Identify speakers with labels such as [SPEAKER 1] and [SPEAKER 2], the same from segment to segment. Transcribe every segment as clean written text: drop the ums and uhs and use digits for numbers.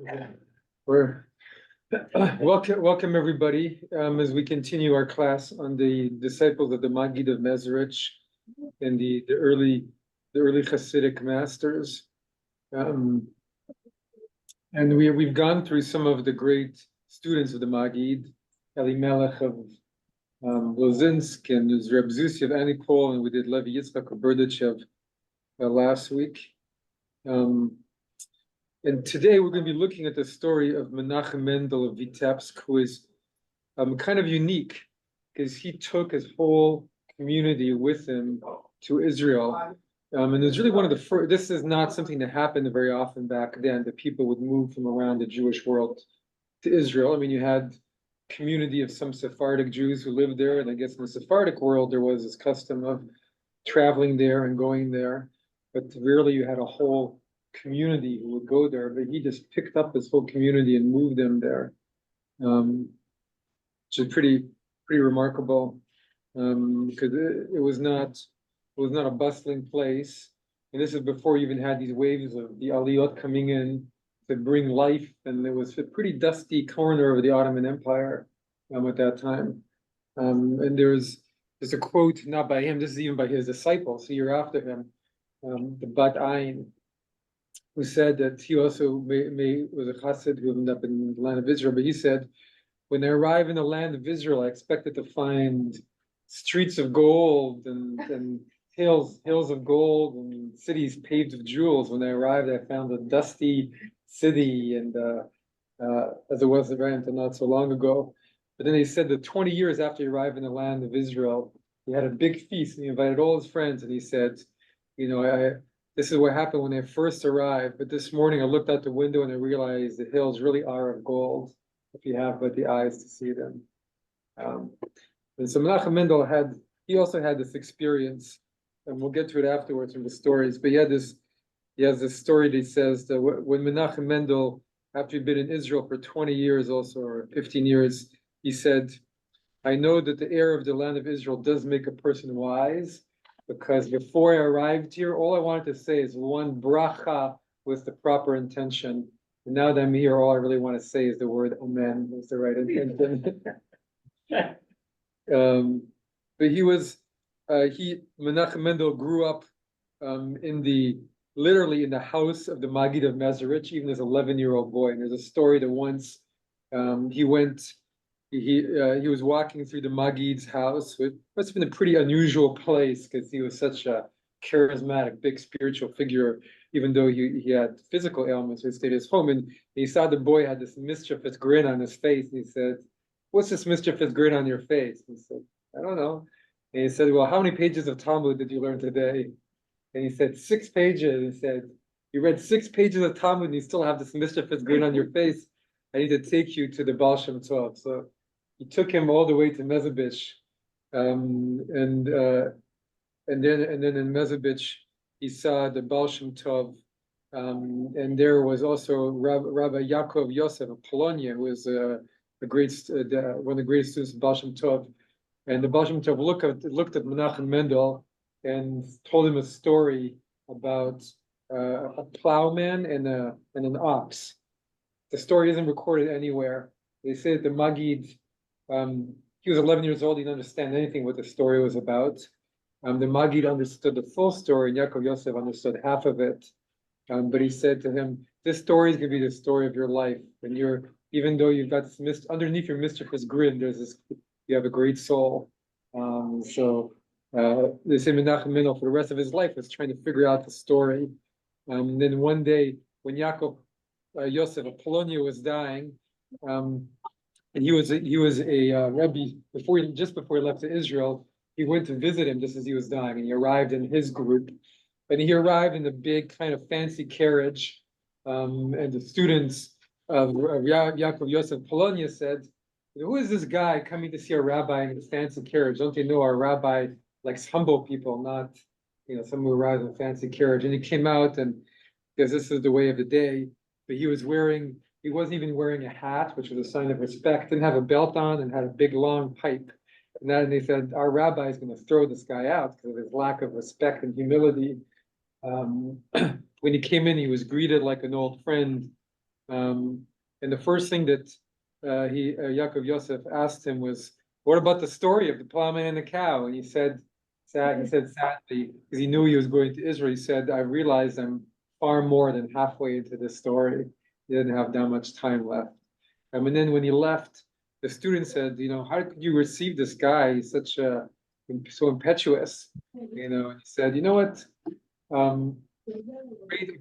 [SPEAKER 1] Yeah. We're welcome everybody as we continue our class on the disciples of the Maggid of Mezeritch and the early Hassidic masters, and we've gone through some of the great students of the Maggid, Elimelech of Lozinsk, and there's Reb Zusi of Anikol, and we did Levi Yitzchak of Berdichev last week. And today we're going to be looking at the story of Menachem Mendel of Vitebsk, who is kind of unique because he took his whole community with him to Israel. And it's really one of the first, this is not something that happened very often back then, that people would move from around the Jewish world to Israel. I mean, you had a community of some Sephardic Jews who lived there, and I guess in the Sephardic world there was this custom of traveling there and going there, but rarely you had a whole community who would go there, but he just picked up this whole community and moved them there, which is pretty remarkable, because it was not a bustling place, and this is before you even had these waves of the Aliyot coming in to bring life, and it was a pretty dusty corner of the Ottoman Empire at that time, and there's a quote not by him, this is even by his disciples a year after him, the Bat Ayin, who said that he also was a Chassid who ended up in the land of Israel, but he said, when I arrive in the land of Israel, I expected to find streets of gold and hills of gold and cities paved with jewels. When I arrived, I found a dusty city, and as it was until not so long ago. But then he said that 20 years after he arrived in the land of Israel, he had a big feast and he invited all his friends, and he said, this is what happened when I first arrived, but this morning I looked out the window and I realized the hills really are of gold, if you have but the eyes to see them. And so Menachem Mendel also had this experience, and we'll get to it afterwards from the stories, but he has this story that says that when Menachem Mendel, after he'd been in Israel for 20 years also, or 15 years, he said, I know that the air of the land of Israel does make a person wise, because before I arrived here, all I wanted to say is one bracha with the proper intention. And now that I'm here, all I really want to say is the word amen was the right intention. But Menachem Mendel grew up literally in the house of the Maggid of Mezeritch, even as an 11-year-old boy. And there's a story that once he was walking through the Maggid's house. It must have been a pretty unusual place because he was such a charismatic, big spiritual figure, even though he had physical ailments. He stayed at his home, and he saw the boy had this mischievous grin on his face. And he said, what's this mischievous grin on your face? And he said, I don't know. And he said, well, how many pages of Talmud did you learn today? And he said, 6 pages. He said, you read 6 pages of Talmud and you still have this mischievous grin on your face. I need to take you to the Baal Shem Tov. So he took him all the way to Mezeritch, and then in Mezeritch he saw the Baal Shem Tov, and there was also Rabbi Yaakov Yosef of Polonia, who was one of the greatest students of Baal Shem Tov, and the Baal Shem Tov looked at Menachem Mendel and told him a story about a plowman and an ox. The story isn't recorded anywhere. They say that the Maggid, he was 11 years old, he didn't understand anything what the story was about. The Maggid understood the full story, and Yaakov Yosef understood half of it. But he said to him, this story is going to be the story of your life. And even though you've got this underneath your mischievous grin, you have a great soul. So they say Menachem Mendel for the rest of his life was trying to figure out the story. And then one day, when Yaakov Yosef of Polonia was dying, and he was a Rebbe just before he left to Israel. He went to visit him just as he was dying, and he arrived in his group. And he arrived in a big kind of fancy carriage, and the students of Yaakov Yosef Polonia said, who is this guy coming to see a rabbi in a fancy carriage? Don't they know our rabbi likes humble people, not someone who arrives in a fancy carriage? And he came out, and because this is the way of the day, but he wasn't even wearing a hat, which was a sign of respect, didn't have a belt on, and had a big long pipe. And they said, our rabbi is going to throw this guy out because of his lack of respect and humility. When he came in, he was greeted like an old friend And the first thing that Yaakov Yosef asked him was, "What about the story of the plowman and the cow?" And he said sadly, because he knew he was going to Israel, he said, "I realized I'm far more than halfway into this story. He didn't have that much time left." And then when he left, the student said, "How could you receive this guy? He's so impetuous." And he said, "You know what? A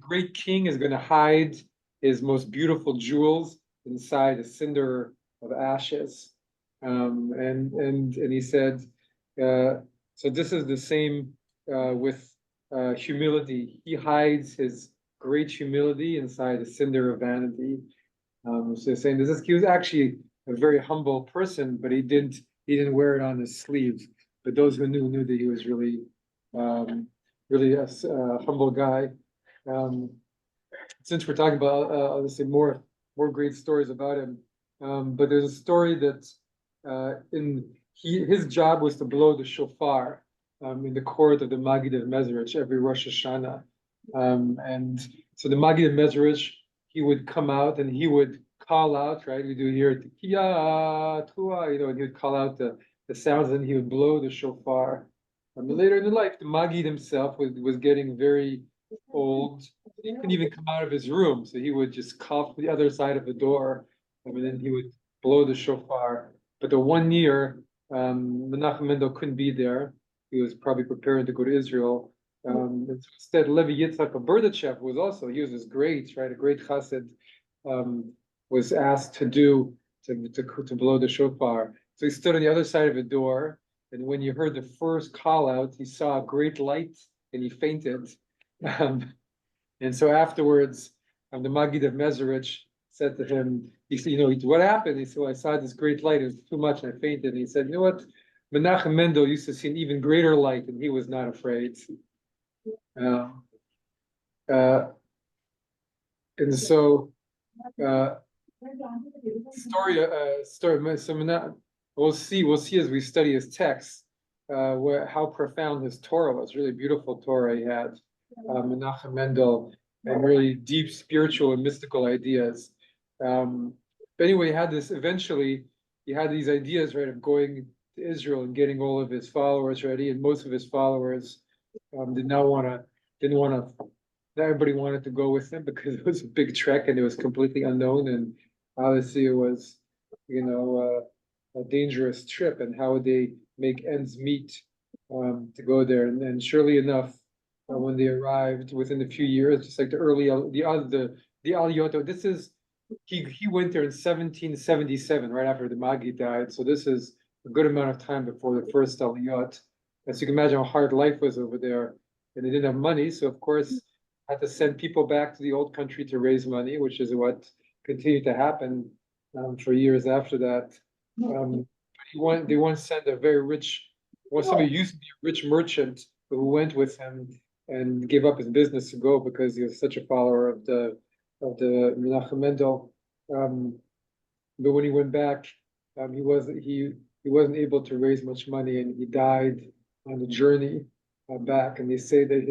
[SPEAKER 1] great king is going to hide his most beautiful jewels inside a cinder of ashes." And he said, so this is the same with humility. He hides his great humility inside a cinder of vanity. So saying this, he was actually a very humble person, but he didn't wear it on his sleeve. But those who knew that he was really really a humble guy. Since we're talking about obviously more great stories about him, but there's a story that his job was to blow the shofar in the court of the Maggid of Mezeritch every Rosh Hashanah, and so the Maggid of Mezeritch, he would come out and he would call out, right? We do here Tekiah, Tua, and he would call out the sounds, and he would blow the shofar. Later in life, the Maggid himself was getting very old. He couldn't even come out of his room, so he would just cough the other side of the door, and then he would blow the shofar. But the one year, Menachem Mendel couldn't be there. He was probably preparing to go to Israel. And so instead, Levi Yitzhak of Berdichev he was this great, right, a great chassid, was asked to blow the shofar. So he stood on the other side of the door, and when you heard the first call out, he saw a great light and he fainted. And so afterwards, the Maggid of Mezeritch said to him, he said, "What happened?" He said, "Well, I saw this great light, it was too much, and I fainted." And he said, "You know what? Menachem Mendel used to see an even greater light, and he was not afraid." Uh, uh, and so, story. So we'll see as we study his text, how profound his Torah was. Really beautiful Torah he had, Menachem Mendel, and really deep spiritual and mystical ideas. But anyway, eventually he had these ideas, right, of going to Israel and getting all of his followers ready, and most of his followers didn't want to. Not everybody wanted to go with him because it was a big trek and it was completely unknown, and obviously it was, a dangerous trip. And how would they make ends meet to go there? And surely enough, when they arrived, within a few years, just like the Aliyot, he went there in 1777, right after the Magi died. So this is a good amount of time before the first Aliyot. As you can imagine, how hard life was over there, and they didn't have money, so of course had to send people back to the old country to raise money, which is what continued to happen for years after that. They once sent a very rich, somebody who used to be a rich merchant who went with him and gave up his business to go because he was such a follower of the Menachem Mendel. But when he went back, he wasn't able to raise much money, and he died on the journey back. And they say that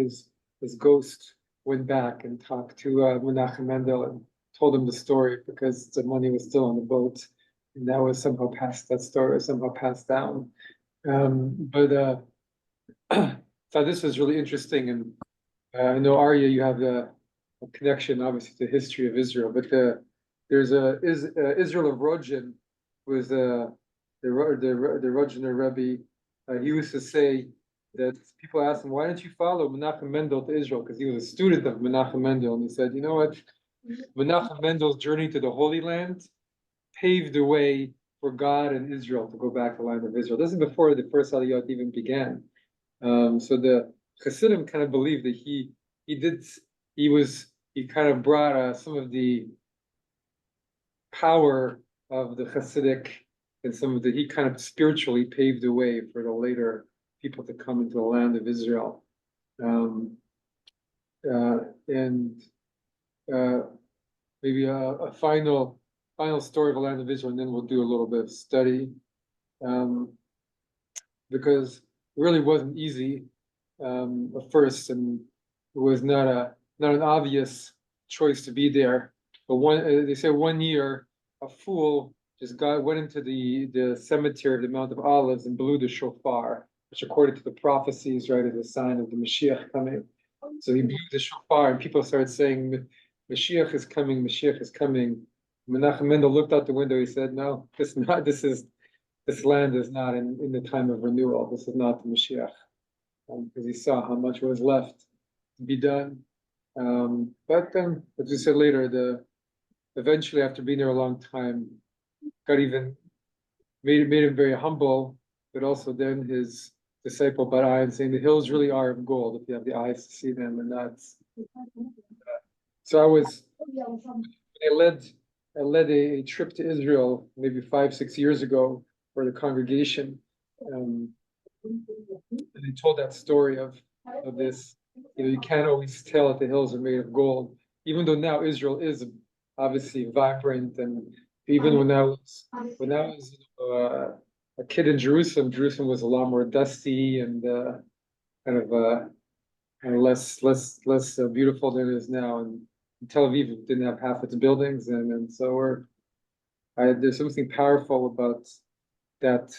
[SPEAKER 1] his ghost went back and talked to Menachem Mendel and told him the story, because the money was still on the boat, and that story was somehow passed down. But so this is really interesting, and I know, Arya, you have a connection obviously to the history of Israel, but there's Israel of Rodzin, was the Rodziner Rebbe. He used to say that people asked him, "Why didn't you follow Menachem Mendel to Israel?" Because he was a student of Menachem Mendel, and he said, "You know what? Menachem Mendel's journey to the Holy Land paved the way for God and Israel to go back to the land of Israel." This is before the first Aliyot even began. So the Hasidim kind of believe that he kind of brought some of the power of the Hasidic, and he kind of spiritually paved the way for the later people to come into the land of Israel. And maybe a final story of the land of Israel, and then we'll do a little bit of study, because it really wasn't easy at first, and it was not an obvious choice to be there. but they say 1 year a fool just went into the cemetery of the Mount of Olives and blew the shofar, which according to the prophecies, right, is a sign of the Mashiach coming. So he blew the shofar, and people started saying, "Mashiach is coming, Mashiach is coming." Menachem Mendel looked out the window. He said, "No, this land is not in the time of renewal. This is not the Mashiach," because he saw how much was left to be done. But then, as we said later, eventually after being there a long time, got even made him very humble, but also then his disciple Barai saying the hills really are of gold if you have the eyes to see them, and that's. So I led a trip to Israel maybe 5-6 years ago for the congregation, and they told that story of this. You can't always tell that the hills are made of gold, even though now Israel is obviously vibrant, and even when I was a kid in Jerusalem was a lot more dusty and and less beautiful than it is now. And Tel Aviv didn't have half its buildings, and so there's something powerful about that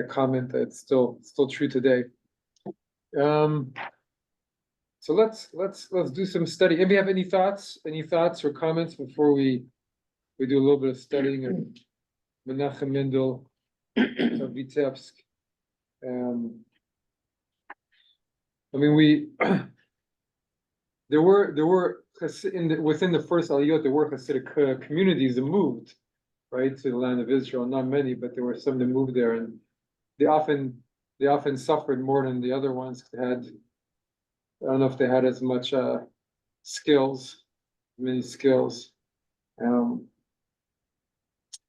[SPEAKER 1] comment that's still true today. So let's do some study. Anybody have any thoughts or comments before we do a little bit of studying of Menachem Mendel of Vitebsk? I mean, there were within the first Aliyot, there were Hasidic communities that moved right to the land of Israel. Not many, but there were some that moved there, and they often suffered more than the other ones. I don't know if they had as much many skills. A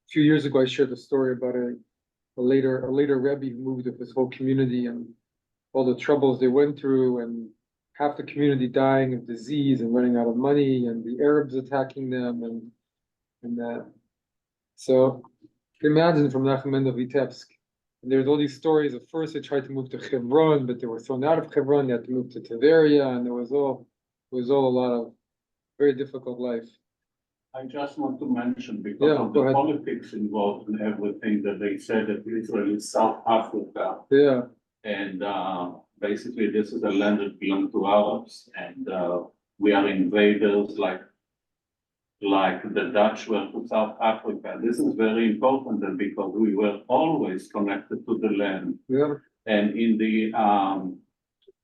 [SPEAKER 1] few years ago, I shared the story about a later Rebbe who moved with his whole community and all the troubles they went through, and half the community dying of disease and running out of money, and the Arabs attacking them, and that. So imagine from Menachem Mendel of Vitebsk. And there's all these stories. At first, they tried to move to Hebron, but they were thrown out of Hebron. They had to move to Tiberia, and it was all a lot of very difficult life.
[SPEAKER 2] I just want to mention, because of the politics involved in everything, that they said that Israel is South Africa.
[SPEAKER 1] Yeah.
[SPEAKER 2] And basically, this is a land that belongs to Arabs, and we are invaders like the Dutch were to South Africa. This is very important because we were always connected to the land.
[SPEAKER 1] Yeah.
[SPEAKER 2] And in the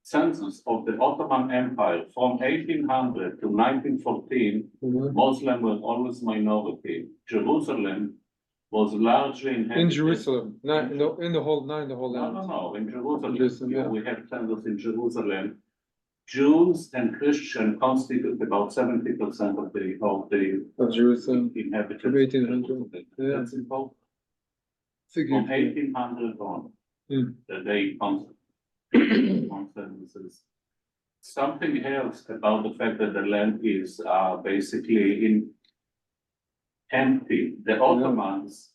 [SPEAKER 2] census of the Ottoman Empire from 1800 to 1914, Muslims were always minority. Jerusalem was largely inhabited.
[SPEAKER 1] In Jerusalem, not in the whole land.
[SPEAKER 2] No, in Jerusalem. We have census in Jerusalem. Jews and Christians constitute about 70% of
[SPEAKER 1] Jerusalem
[SPEAKER 2] inhabitants.
[SPEAKER 1] From 1800. Yeah.
[SPEAKER 2] That's important. From 1800 on, that they consensus. Something else about the fact that the land is basically empty. The Ottomans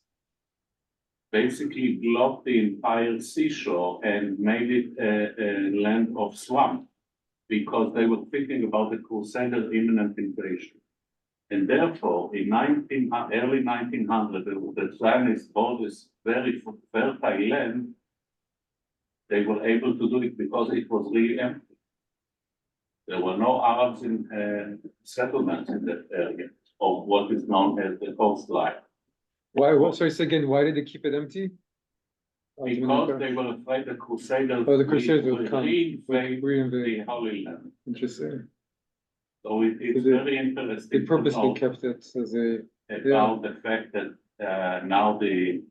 [SPEAKER 2] basically blocked the entire seashore and made it a land of swamp, because they were thinking about the Crusaders' imminent invasion. And therefore, in early 1900, the Zionists bought this very fertile land. They were able to do it because it was really empty. There were no Arabs in settlements in that area, of what is known as the coastline.
[SPEAKER 1] Why? Sorry, say again. Why did they keep it empty?
[SPEAKER 2] Because they were afraid the Crusaders
[SPEAKER 1] would come,
[SPEAKER 2] reinvade the Holy Land.
[SPEAKER 1] Interesting.
[SPEAKER 2] So it's very interesting.
[SPEAKER 1] They purposely kept it as
[SPEAKER 2] about the fact that now the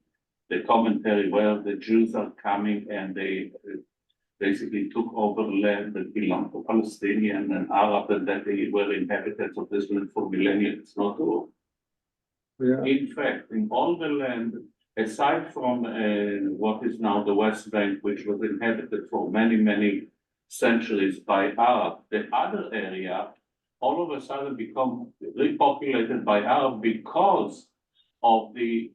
[SPEAKER 2] commentary where the Jews are coming and they basically took over land that belonged to Palestinian and Arab, and that they were inhabitants of this land for millennia. It's not true.
[SPEAKER 1] Yeah.
[SPEAKER 2] In fact, in all the land, aside from what is now the West Bank, which was inhabited for many centuries by Arab, the other area all of a sudden become repopulated by Arab because of the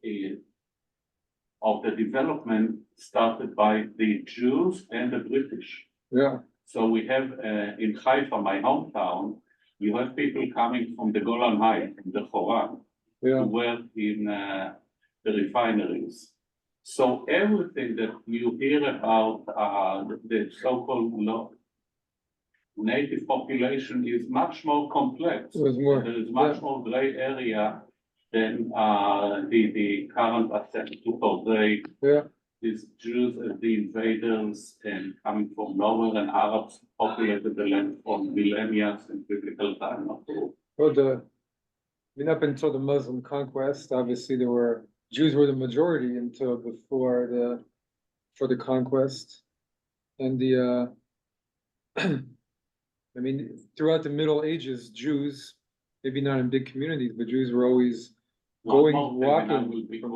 [SPEAKER 2] development started by the Jews and the British.
[SPEAKER 1] Yeah.
[SPEAKER 2] So we have in Haifa, my hometown, You have people coming from the Golan Heights, from the Choran,
[SPEAKER 1] Yeah.
[SPEAKER 2] to work in the refineries. So everything that you hear about the so-called native population is much more complex.
[SPEAKER 1] It was more,
[SPEAKER 2] There is much more gray area than the current attempt to portray
[SPEAKER 1] yeah.
[SPEAKER 2] these Jews as the invaders and coming from nowhere, and Arabs populated the land for millennia in biblical time.
[SPEAKER 1] Well, up until the Muslim conquest, obviously Jews were the majority until before the conquest, and I mean, throughout the Middle Ages, Jews, maybe not in big communities, but Jews were always walking from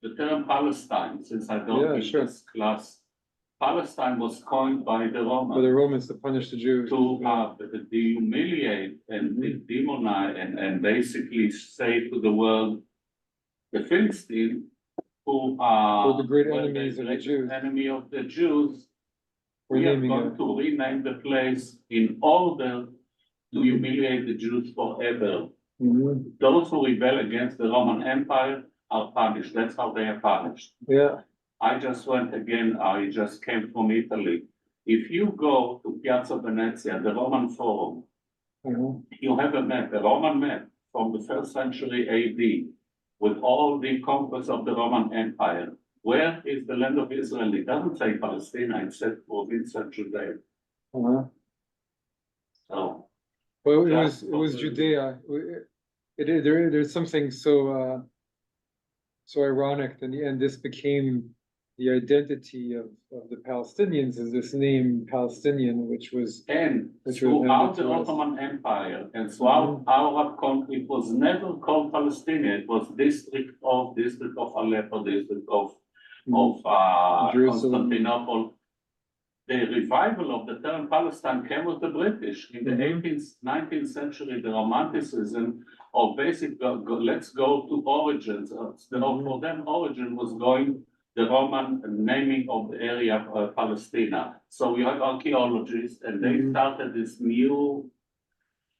[SPEAKER 2] the term Palestine, since I don't teach this class, Palestine was coined by the Romans.
[SPEAKER 1] For the Romans to punish the Jews.
[SPEAKER 2] To humiliate and demonize and basically say to the world, the Philistines, who are
[SPEAKER 1] the great enemies of the Jews.
[SPEAKER 2] Enemy of the Jews, we are going to rename the place in order to humiliate the Jews forever. Those who rebel against the Roman Empire are punished. That's how they are punished.
[SPEAKER 1] Yeah.
[SPEAKER 2] I just came from Italy. If you go to Piazza Venezia, the Roman Forum, you have a map, a Roman map from the 1st century AD, with all the conquests of the Roman Empire. Where is the land of Israel? It doesn't say Palestine, it says Provincia Judea. So,
[SPEAKER 1] well, it was Judea. There's something so ironic. In the end, this became the identity of the Palestinians, is this name Palestinian, which was
[SPEAKER 2] throughout the Ottoman Empire and throughout Arab country, it was never called Palestinian. It was district of Aleppo, district of Constantinople. The revival of the term Palestine came with the British in the 18th, 19th century. The Romanticism of let's go to origins. For them, origin was going the Roman naming of the area of Palestina. So we have archaeologists, and they started this new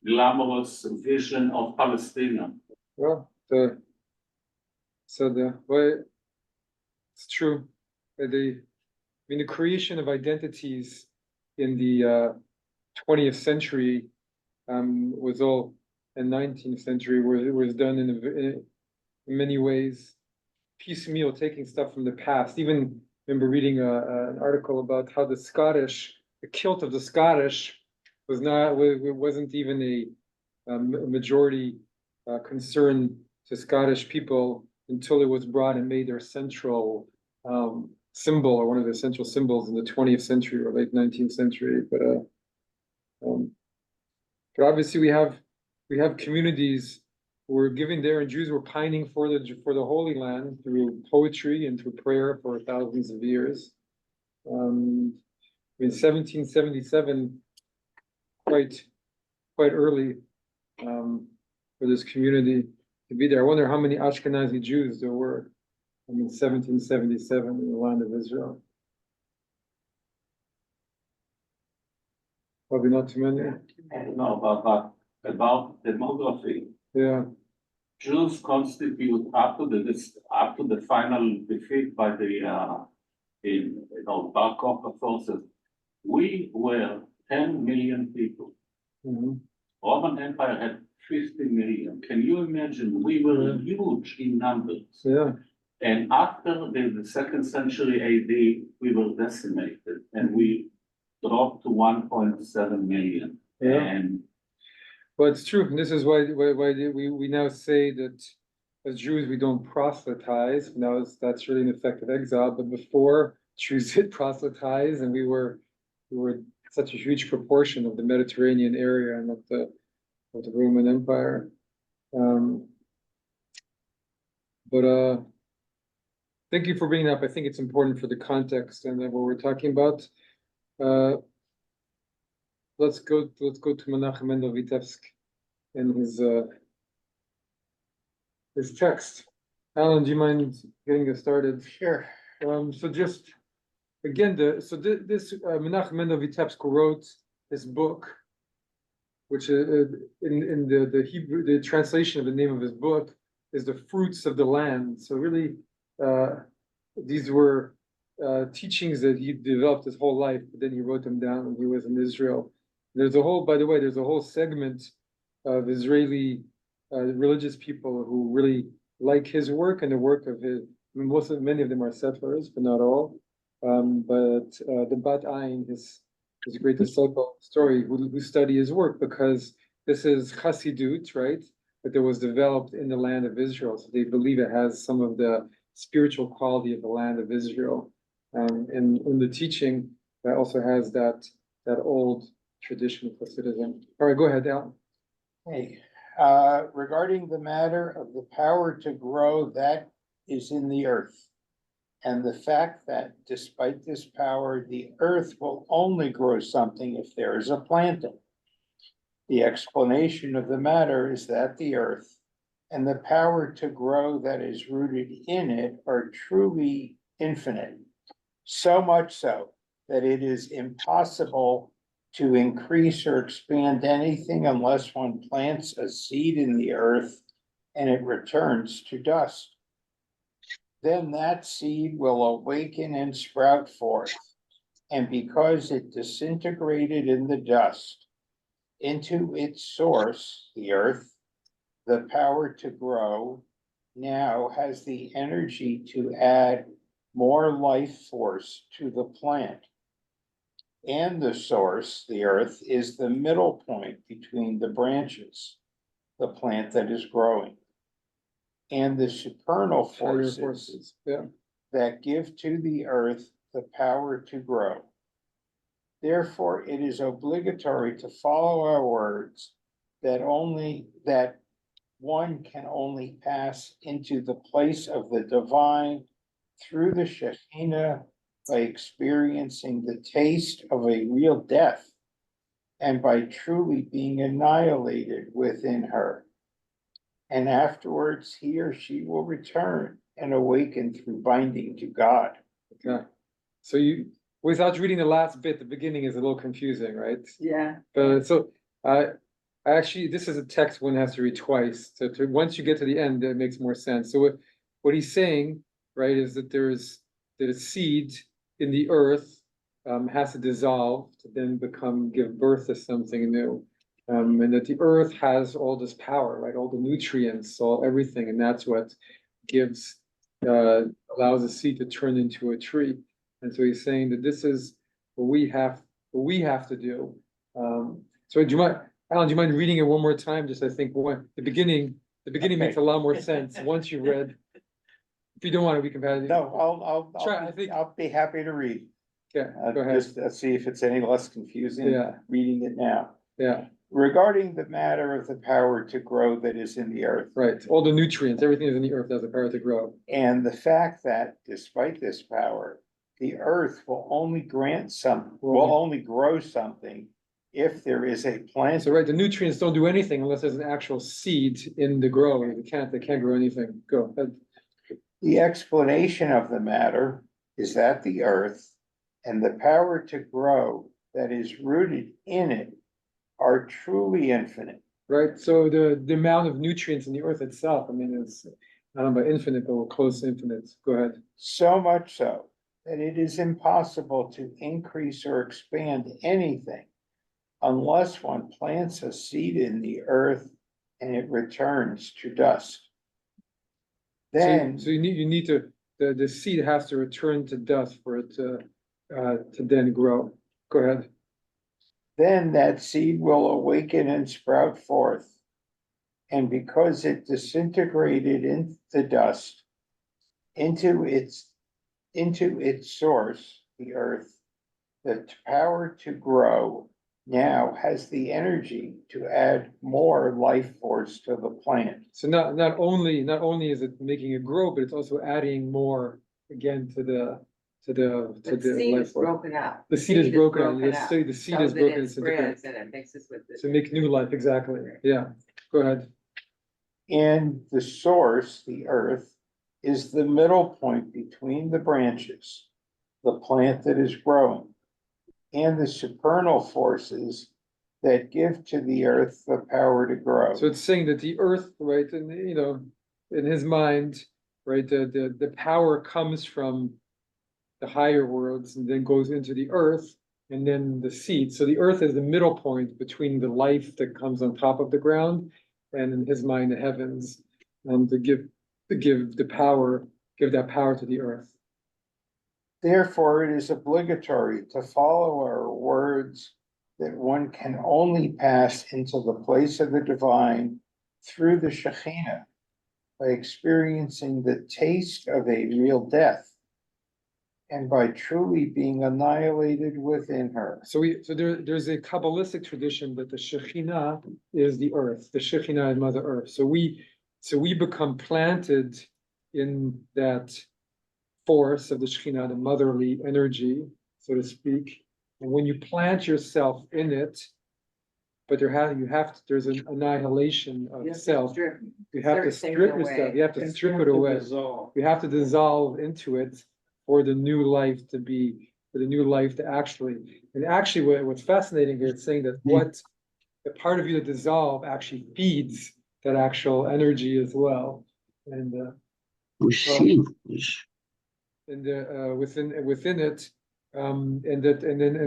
[SPEAKER 2] glamorous vision of Palestina.
[SPEAKER 1] Well, it's true. The creation of identities in the 20th century was all, and 19th century was done in many ways piecemeal, taking stuff from the past. Even remember reading an article about how the kilt of the Scottish wasn't even a majority concern to Scottish people until it was brought and made their central symbol, or one of the central symbols in the 20th century or late 19th century. But obviously we have communities who were giving there, and Jews were pining for the Holy Land through poetry and through prayer for thousands of years. In 1777, quite early for this community to be there. I wonder how many Ashkenazi Jews there were. 1777 in the land of Israel. Probably not too many.
[SPEAKER 2] No, but about demography.
[SPEAKER 1] Yeah.
[SPEAKER 2] Jews constitute up to the final defeat by the Bar Kokhba forces. We were 10 million people. Roman Empire had 50 million. Can you imagine? We were huge in numbers.
[SPEAKER 1] Yeah.
[SPEAKER 2] And after the 2nd century AD, we were decimated, and we dropped to 1.7 million.
[SPEAKER 1] Yeah.
[SPEAKER 2] And
[SPEAKER 1] well, it's true. And this is why we now say that as Jews we don't proselytize. Now that's really an effect of exile. But before, Jews did proselytize, and we were such a huge proportion of the Mediterranean area and of the Roman Empire. Thank you for bringing it up. I think it's important for the context and what we're talking about. Let's go to Menachem Mendel of Vitebsk and his text. Alan, do you mind getting us started?
[SPEAKER 3] Sure.
[SPEAKER 1] So just again, this Menachem Mendel of Vitebsk wrote this book which in the Hebrew, the translation of the name of his book is the fruits of the land. So really, these were teachings that he developed his whole life, but then he wrote them down when he was in Israel. There's a whole, by the way, there's a whole segment of Israeli religious people who really like his work and the work of his. I mean, many of them are settlers, but not all. But the Bat Ayin, his great disciple story, who study his work, because this is Chassidut, right? But it was developed in the land of Israel, so they believe it has some of the spiritual quality of the land of Israel. And in the teaching, that also has that old tradition of Hasidism. All right, go ahead, Al.
[SPEAKER 3] Hey, regarding the matter of the power to grow that is in the earth, and the fact that despite this power, the earth will only grow something if there is a planting. The explanation of the matter is that the earth and the power to grow that is rooted in it are truly infinite, so much so that it is impossible to increase or expand anything unless one plants a seed in the earth and it returns to dust. Then that seed will awaken and sprout forth, and because it disintegrated in the dust into its source, the earth, the power to grow now has the energy to add more life force to the plant. And the source, the earth, is the middle point between the branches, the plant that is growing, and the supernal forces that give to the earth the power to grow. Therefore, it is obligatory to follow our words that one can only pass into the place of the divine through the Shekhinah by experiencing the taste of a real death and by truly being annihilated within her. And afterwards, he or she will return and awaken through binding to God.
[SPEAKER 1] Okay. So without reading the last bit, the beginning is a little confusing, right?
[SPEAKER 4] Yeah.
[SPEAKER 1] So actually, this is a text one has to read twice. So once you get to the end, it makes more sense. So what he's saying, right, is that that a seed in the earth has to dissolve to then give birth to something new. And that the earth has all this power, right? All the nutrients, everything, and that's what allows a seed to turn into a tree. And so he's saying that this is what we have to do. So do you mind, Alan? Do you mind reading it one more time? Just I think the beginning
[SPEAKER 3] Okay.
[SPEAKER 1] makes a lot more sense once you read. If you don't want to, we can pass it.
[SPEAKER 3] No,
[SPEAKER 1] Try, I think.
[SPEAKER 3] I'll be happy to read.
[SPEAKER 1] Yeah, go ahead.
[SPEAKER 3] Just see if it's any less confusing.
[SPEAKER 1] Yeah.
[SPEAKER 3] Reading it now.
[SPEAKER 1] Yeah,
[SPEAKER 3] Regarding the matter of the power to grow that is in the earth,
[SPEAKER 1] right. All the nutrients, everything is in the earth has the power to grow.
[SPEAKER 3] and the fact that despite this power, the earth will only grow something if there is a plant.
[SPEAKER 1] So right, the nutrients don't do anything unless there's an actual seed in the growing. They can't grow anything. Go ahead.
[SPEAKER 3] The explanation of the matter is that the earth and the power to grow that is rooted in it are truly infinite.
[SPEAKER 1] Right, so the amount of nutrients in the earth itself, I mean, it's, I don't know about infinite, but we're close to infinite. Go ahead.
[SPEAKER 3] So much so that it is impossible to increase or expand anything unless one plants a seed in the earth and it returns to dust. Then,
[SPEAKER 1] So you need to, the seed has to return to dust for it to then grow. Go ahead.
[SPEAKER 3] then that seed will awaken and sprout forth. And because it disintegrated in the dust into its source, the earth, the power to grow now has the energy to add more life force to the plant.
[SPEAKER 1] So not only is it making it grow, but it's also adding more again to the
[SPEAKER 4] seed
[SPEAKER 1] life
[SPEAKER 4] is
[SPEAKER 1] force.
[SPEAKER 4] broken up.
[SPEAKER 1] The seed is broken up. The
[SPEAKER 4] up,
[SPEAKER 1] seed
[SPEAKER 4] so
[SPEAKER 1] is
[SPEAKER 4] that
[SPEAKER 1] broken.
[SPEAKER 4] it spreads and it mixes with the.
[SPEAKER 1] To make new life, exactly. Yeah. Go ahead.
[SPEAKER 3] And the source, the earth, is the middle point between the branches, the plant that is growing, and the supernal forces that give to the earth the power to grow.
[SPEAKER 1] So it's saying that the earth, right, and in his mind, right, the power comes from the higher worlds and then goes into the earth and then the seed. So the earth is the middle point between the life that comes on top of the ground and in his mind the heavens, to give the power, give that power to the earth.
[SPEAKER 3] Therefore, it is obligatory to follow our words that one can only pass into the place of the divine through the Shekhinah by experiencing the taste of a real death and by truly being annihilated within her.
[SPEAKER 1] So there's a Kabbalistic tradition that the Shekhinah is the earth, the Shekhinah is Mother Earth. So we become planted in that force of the Shekhinah, the motherly energy, so to speak. And when you plant yourself in it, but there's an annihilation of self. You have to strip yourself, you have to strip it away. You have to dissolve into it for the new life to actually, what's fascinating here, it's saying that the part of you that dissolve actually feeds that actual energy as well. And within it, and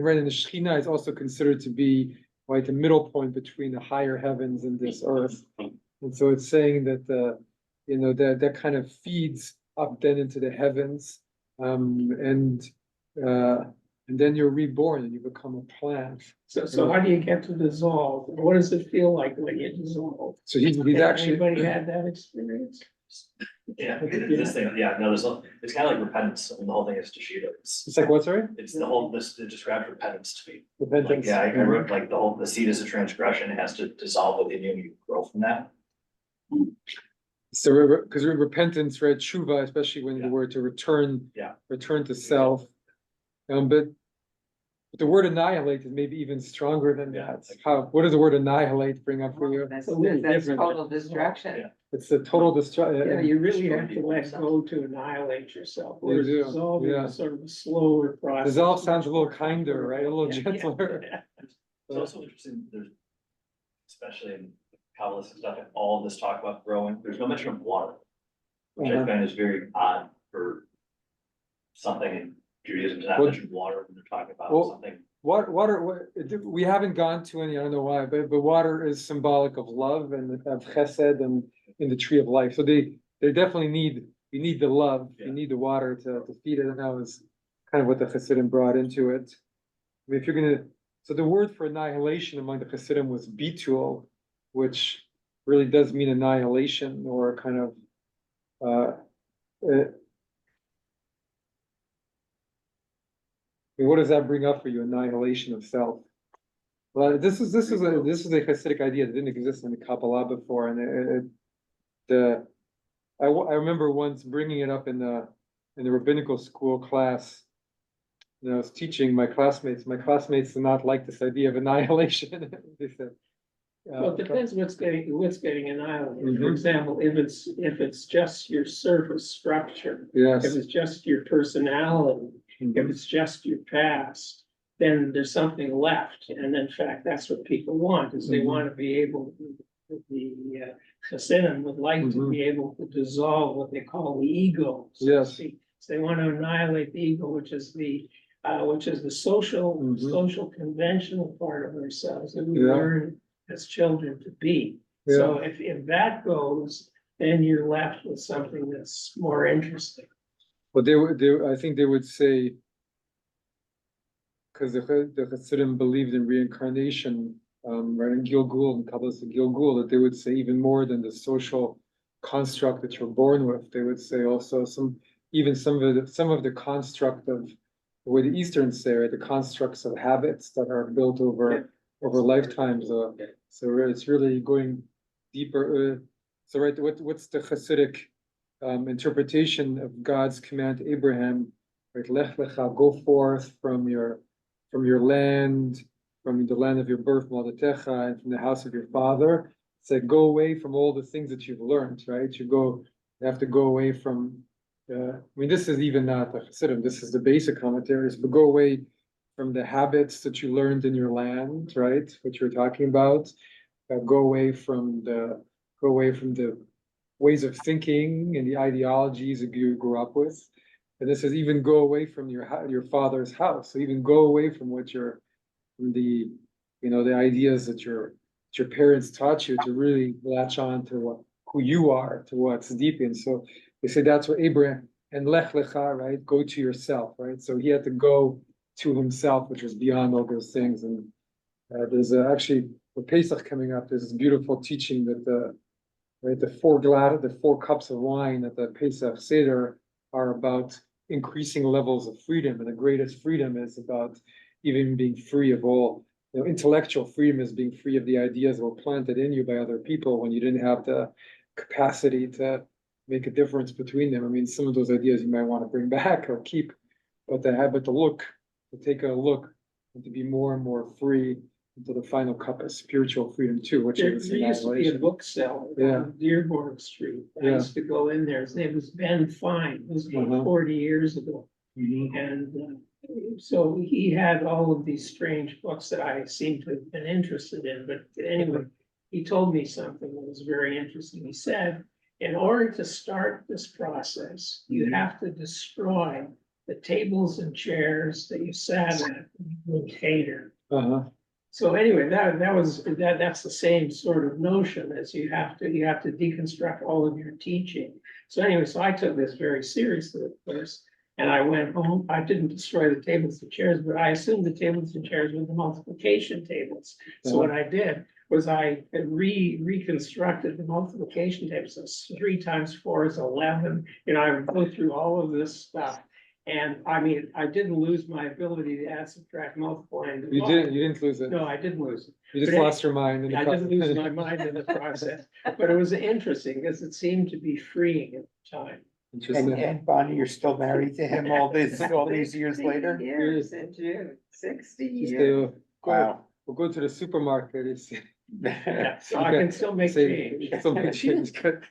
[SPEAKER 1] right in the Shekhinah is also considered to be like the middle point between the higher heavens and this earth. And so it's saying that that kind of feeds up then into the heavens, and then you're reborn and you become a plant.
[SPEAKER 5] So how do you get to dissolve? What does it feel like when you dissolve?
[SPEAKER 1] So he's
[SPEAKER 5] Has
[SPEAKER 1] actually.
[SPEAKER 5] anybody had that experience?
[SPEAKER 6] Yeah, this thing, yeah, no, it's kind of like repentance. I mean, the whole thing is Teshuvah.
[SPEAKER 1] It's like what, sorry?
[SPEAKER 6] It's the whole, it describes repentance to me. Like,
[SPEAKER 1] Repentance.
[SPEAKER 6] yeah, I wrote like the seed is a transgression, it has to dissolve within you and you grow from that.
[SPEAKER 1] So because repentance, right, tshuva, especially when the word to return, return to self. But the word annihilate is maybe even stronger than that. What does the word annihilate bring up for you?
[SPEAKER 4] That's
[SPEAKER 5] a little
[SPEAKER 4] that's
[SPEAKER 5] different.
[SPEAKER 4] total destruction.
[SPEAKER 6] Yeah.
[SPEAKER 1] It's the total
[SPEAKER 5] Yeah,
[SPEAKER 1] destruction.
[SPEAKER 5] you really have to let go to annihilate yourself. Whereas
[SPEAKER 1] do,
[SPEAKER 5] dissolving
[SPEAKER 1] yeah.
[SPEAKER 5] is sort of a slower process.
[SPEAKER 1] Dissolve sounds a little kinder, right? A little
[SPEAKER 5] Yeah,
[SPEAKER 1] gentler.
[SPEAKER 5] yeah.
[SPEAKER 6] It's also interesting, there's, especially in Kabbalistic stuff, and all this talk about growing, there's no mention of water. Which I find is very odd for something in Judaism to not mention water when they're talking about something.
[SPEAKER 1] Water, we haven't gone to any, I don't know why, but water is symbolic of love and of chesed and in the tree of life. So they definitely you need the love, you need the water to feed it. And that was kind of what the Chassidim brought into it. I mean, if you're so the word for annihilation among the Chassidim was bitul, which really does mean annihilation or kind of, what does that bring up for you? Annihilation of self. Well, this is a Hasidic idea that didn't exist in the Kabbalah before, and I remember once bringing it up in the rabbinical school class. I was teaching my classmates. My classmates did not like this idea of annihilation. They said,
[SPEAKER 5] Well, it depends what's getting annihilated. For
[SPEAKER 1] Mhm.
[SPEAKER 5] example, if it's just your surface structure,
[SPEAKER 1] yes.
[SPEAKER 5] if it's just your personality, if it's just your past, then there's something left. And in fact, that's what people want, is they
[SPEAKER 1] Mhm.
[SPEAKER 5] want to be able, the Hasidim would like to
[SPEAKER 1] Mhm.
[SPEAKER 5] be able to dissolve what they call the ego. So to
[SPEAKER 1] Yes.
[SPEAKER 5] speak. So they want to annihilate the ego, which is the social,
[SPEAKER 1] Mhm.
[SPEAKER 5] social conventional part of ourselves that we
[SPEAKER 1] Yeah.
[SPEAKER 5] learn as children to be.
[SPEAKER 1] Yeah.
[SPEAKER 5] So if that goes, then you're left with something that's more interesting.
[SPEAKER 1] But I think they would say, because the Hasidim believed in reincarnation, right, in Gilgul, in Kabbalist Gilgul, that they would say even more than the social construct that you're born with. They would say also some of the construct of the way the Easterns say, right, the constructs of habits that are built over lifetimes. So it's really going deeper. So right, what's the Hasidic interpretation of God's command to Abraham? Right, Lech Lecha, go forth from your land, from the land of your birth, Moldatecha, and from the house of your father. It's like go away from all the things that you've learned, right? You have to go away from. I mean, this is even not the Chassidim. This is the basic commentaries, but go away from the habits that you learned in your land, right? What you're talking about. Go away from the ways of thinking and the ideologies that you grew up with. And this says even go away from your father's house. So even go away from the ideas that your parents taught you to really latch on to who you are, to what's deep in. So they say that's what Abraham and Lech Lecha, right? Go to yourself, right? So he had to go to himself, which was beyond all those things. And there's actually for Pesach coming up, there's this beautiful teaching that the four cups of wine at the Pesach Seder are about increasing levels of freedom, and the greatest freedom is about even being free of all. Intellectual freedom is being free of the ideas that were planted in you by other people when you didn't have the capacity to make a difference between them. I mean, some of those ideas you might want to bring back or keep, but to take a look, and to be more and more free into the final cup of spiritual freedom too, which
[SPEAKER 5] There
[SPEAKER 1] is
[SPEAKER 5] used to be a bookseller
[SPEAKER 1] Yeah.
[SPEAKER 5] on Dearborn Street. I
[SPEAKER 1] Yeah.
[SPEAKER 5] used to go in there. His name was Ben Fine. This was about
[SPEAKER 1] Uh-huh.
[SPEAKER 5] 40 years ago.
[SPEAKER 1] Mhm.
[SPEAKER 5] And so he had all of these strange books that I seem to have been interested in. But anyway, he told me something that was very interesting. He said, in order to start this process, you have to destroy the tables and chairs that you sat at in Hader.
[SPEAKER 1] Uh-huh.
[SPEAKER 5] So anyway, that's the same sort of notion as you have to deconstruct all of your teaching. So anyway, so I took this very seriously at first. And I went home, I didn't destroy the tables and chairs, but I assumed the tables and chairs were the multiplication tables. So what I did was I reconstructed the multiplication tables. So 3 times 4 is 11. I would go through all of this stuff. And I mean, I didn't lose my ability to add, subtract, multiply. And
[SPEAKER 1] You didn't lose it.
[SPEAKER 5] No, I didn't lose it.
[SPEAKER 1] You just
[SPEAKER 5] But
[SPEAKER 1] lost your mind in the
[SPEAKER 5] I didn't lose my
[SPEAKER 1] process.
[SPEAKER 5] mind in the process, but it was interesting because it seemed to be freeing at the time.
[SPEAKER 1] Interesting.
[SPEAKER 3] And Bonnie, you're still married to him all these years
[SPEAKER 4] 60
[SPEAKER 3] later?
[SPEAKER 4] Years in June, 60
[SPEAKER 1] Just
[SPEAKER 4] years.
[SPEAKER 3] Wow.
[SPEAKER 1] we'll go to the supermarket. You see.
[SPEAKER 5] Yeah, so I can still make
[SPEAKER 1] Say-
[SPEAKER 5] change.
[SPEAKER 1] Still make change. Good.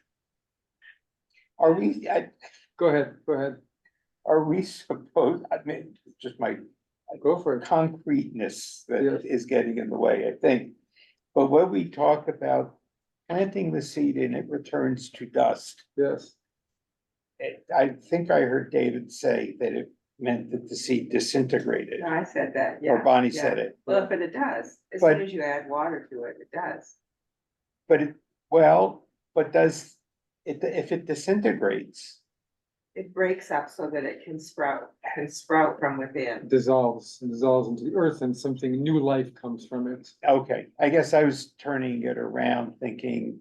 [SPEAKER 3] Are we,
[SPEAKER 1] Go ahead.
[SPEAKER 3] are we supposed, I mean, just my
[SPEAKER 1] Go for it.
[SPEAKER 3] concreteness that
[SPEAKER 1] Yes.
[SPEAKER 3] is getting in the way, I think. But when we talk about planting the seed and it returns to dust,
[SPEAKER 1] Yes.
[SPEAKER 3] I think I heard David say that it meant that the seed disintegrated,
[SPEAKER 4] No, I said that,
[SPEAKER 3] or
[SPEAKER 4] yeah.
[SPEAKER 3] Bonnie
[SPEAKER 4] yeah.
[SPEAKER 3] said it.
[SPEAKER 4] Well, but it does. As
[SPEAKER 3] But-
[SPEAKER 4] soon as you add water to it, it does.
[SPEAKER 3] But if it disintegrates,
[SPEAKER 4] It breaks up so that it can sprout from within.
[SPEAKER 1] Dissolves into the earth, and something new life comes from it.
[SPEAKER 3] okay, I guess I was turning it around thinking,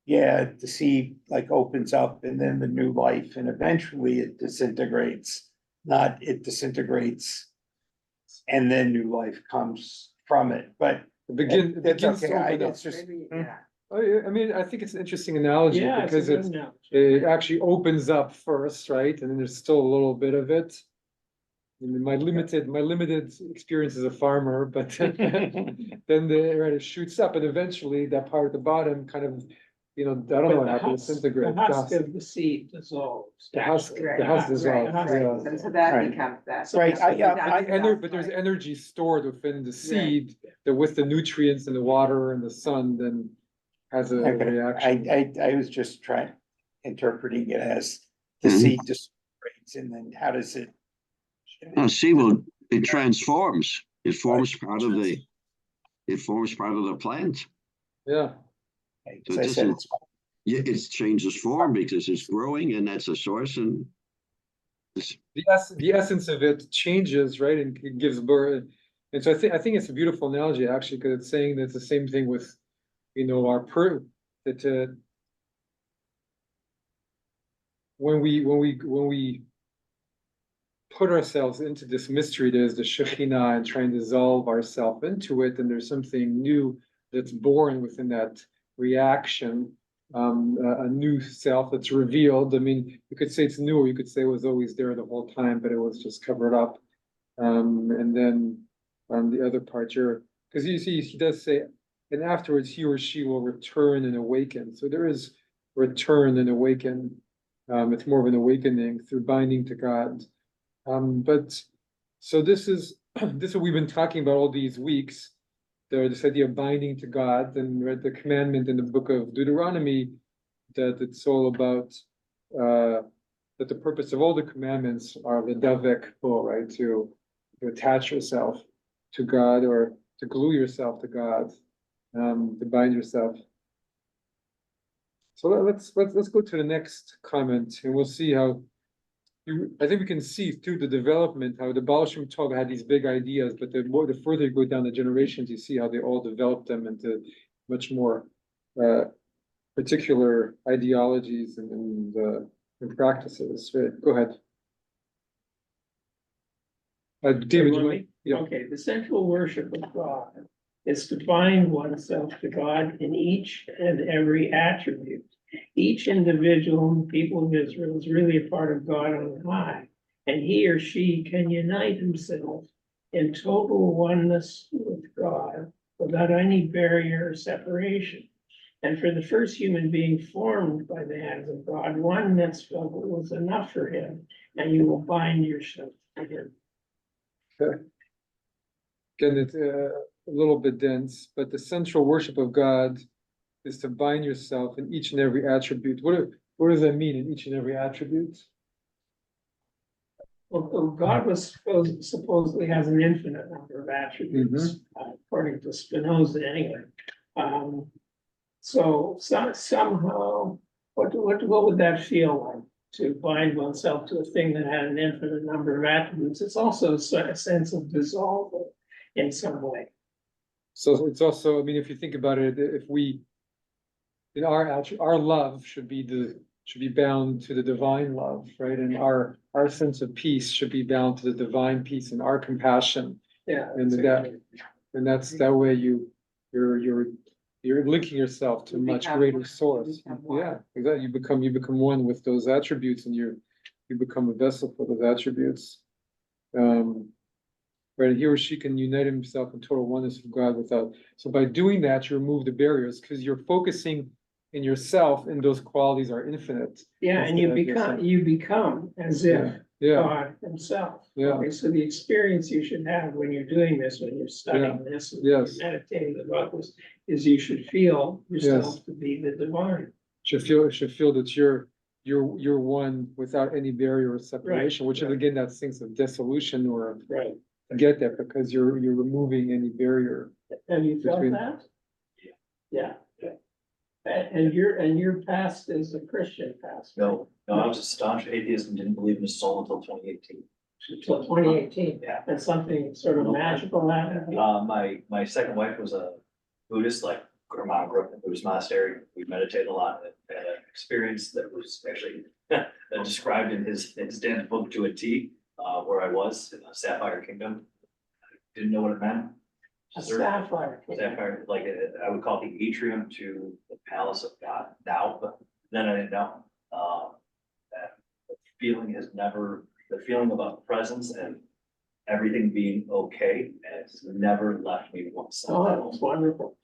[SPEAKER 3] yeah, the seed like opens up and then the new life and eventually it disintegrates, not it disintegrates and then new life comes from it, but
[SPEAKER 1] It begins
[SPEAKER 3] that's
[SPEAKER 1] to
[SPEAKER 3] okay,
[SPEAKER 1] open up.
[SPEAKER 3] it's just,
[SPEAKER 4] Maybe, yeah.
[SPEAKER 1] Oh, yeah, I mean, I think it's an interesting analogy
[SPEAKER 5] Yeah, it's a
[SPEAKER 1] because
[SPEAKER 5] good analogy.
[SPEAKER 1] it actually opens up first, right? And then there's still a little bit of it. I mean, my limited experience as a farmer, but then it shoots up, and eventually that part at the bottom kind of, I don't know
[SPEAKER 5] But
[SPEAKER 1] what
[SPEAKER 5] the
[SPEAKER 1] happens,
[SPEAKER 5] husk
[SPEAKER 1] disintegrates.
[SPEAKER 5] of the seed dissolves.
[SPEAKER 1] The husk,
[SPEAKER 5] actually.
[SPEAKER 1] the husk
[SPEAKER 4] Right,
[SPEAKER 1] dissolves,
[SPEAKER 5] right,
[SPEAKER 1] yeah.
[SPEAKER 4] And so that
[SPEAKER 3] Right.
[SPEAKER 4] becomes that.
[SPEAKER 3] Right,
[SPEAKER 1] But there's energy stored within the seed that with the nutrients and the water and the sun then has a
[SPEAKER 3] okay,
[SPEAKER 1] reaction.
[SPEAKER 3] I was just interpreting it as the
[SPEAKER 7] Mhm.
[SPEAKER 3] seed disintegrates and then how does it?
[SPEAKER 7] Now, see, well, it transforms. It forms part of the plant.
[SPEAKER 1] Yeah,
[SPEAKER 3] As I said, it's
[SPEAKER 7] Yeah, it changes form because it's growing, and that's a source. And
[SPEAKER 1] the essence of it changes, right? And it gives birth. And so I think it's a beautiful analogy actually, because it's saying that it's the same thing with, that when we put ourselves into this mystery, there's the Shekhinah, and trying to dissolve ourselves into it, and there's something new that's born within that reaction, a new self that's revealed. I mean, you could say it's new, or you could say it was always there the whole time, but it was just covered up. And then the other part, because you see, he does say, and afterwards he or she will return and awaken. So there is return and awaken. It's more of an awakening through binding to God. But so this is this is what we've been talking about all these weeks. This idea of binding to God, and read the commandment in the book of Deuteronomy that it's all about that the purpose of all the commandments are the davek bo, right? To attach yourself to God, or to glue yourself to God, to bind yourself. So let's go to the next comment, and we'll see how. I think we can see through the development how the Baal Shem Tov had these big ideas, but the further you go down the generations, you see how they all developed them into much more particular ideologies and practices. Right. Go ahead. David,
[SPEAKER 5] You want me?
[SPEAKER 1] yeah.
[SPEAKER 5] Okay, the central worship of God is to bind oneself to God in each and every attribute. Each individual people of Israel is really a part of God on high, and he or she can unite himself in total oneness with God without any barrier or separation. And for the first human being formed by the hands of God, one mitzvah was enough for him, and you will bind yourself to him.
[SPEAKER 1] Okay. Again, it's a little bit dense, but the central worship of God is to bind yourself in each and every attribute. What does that mean in each and every attribute?
[SPEAKER 5] Well, God was supposedly has an infinite number of attributes, according to Spinoza anyway. So somehow, what would that feel like to bind oneself to a thing that had an infinite number of attributes? It's also a sense of dissolving in some way.
[SPEAKER 1] So it's also, I mean, if you think about it, if we, in our love should be bound to the divine love, right? And our sense of peace should be bound to the divine peace, and our compassion.
[SPEAKER 5] Yeah.
[SPEAKER 1] And that's that way you're linking yourself to a much greater source. Yeah, exactly. You become one with those attributes, and you become a vessel for those attributes. Right, he or she can unite himself in total oneness with God without. So by doing that, you remove the barriers, because you're focusing in yourself, and those qualities are infinite.
[SPEAKER 5] Yeah, and you become as if
[SPEAKER 1] Yeah,
[SPEAKER 5] God himself.
[SPEAKER 1] Yeah.
[SPEAKER 5] Okay, so the experience you should have when you're doing this, when you're studying this, and you're meditating about this, is you should feel yourself to be the divine.
[SPEAKER 1] should feel that you're one without any barrier or separation, which is again that sense of dissolution or get that, because you're removing any barrier.
[SPEAKER 5] Have you felt that? Yeah. And your past is a Christian past.
[SPEAKER 6] No, I was a staunch atheist and didn't believe in a soul until 2018.
[SPEAKER 5] Until 2018.
[SPEAKER 6] Yeah.
[SPEAKER 5] And something sort of magical happened.
[SPEAKER 6] My second wife was a Buddhist, like her mom grew up in a Buddhist monastery. We meditated a lot, and had an experience that was actually described in his dad's book to a T, where I was in the Sapphire Kingdom. Didn't know what it meant.
[SPEAKER 5] A sapphire.
[SPEAKER 6] Sapphire, like I would call it the atrium to the palace of God now, but then I didn't know. That the feeling about presence and everything being okay has never left me once.
[SPEAKER 5] Oh, that's wonderful.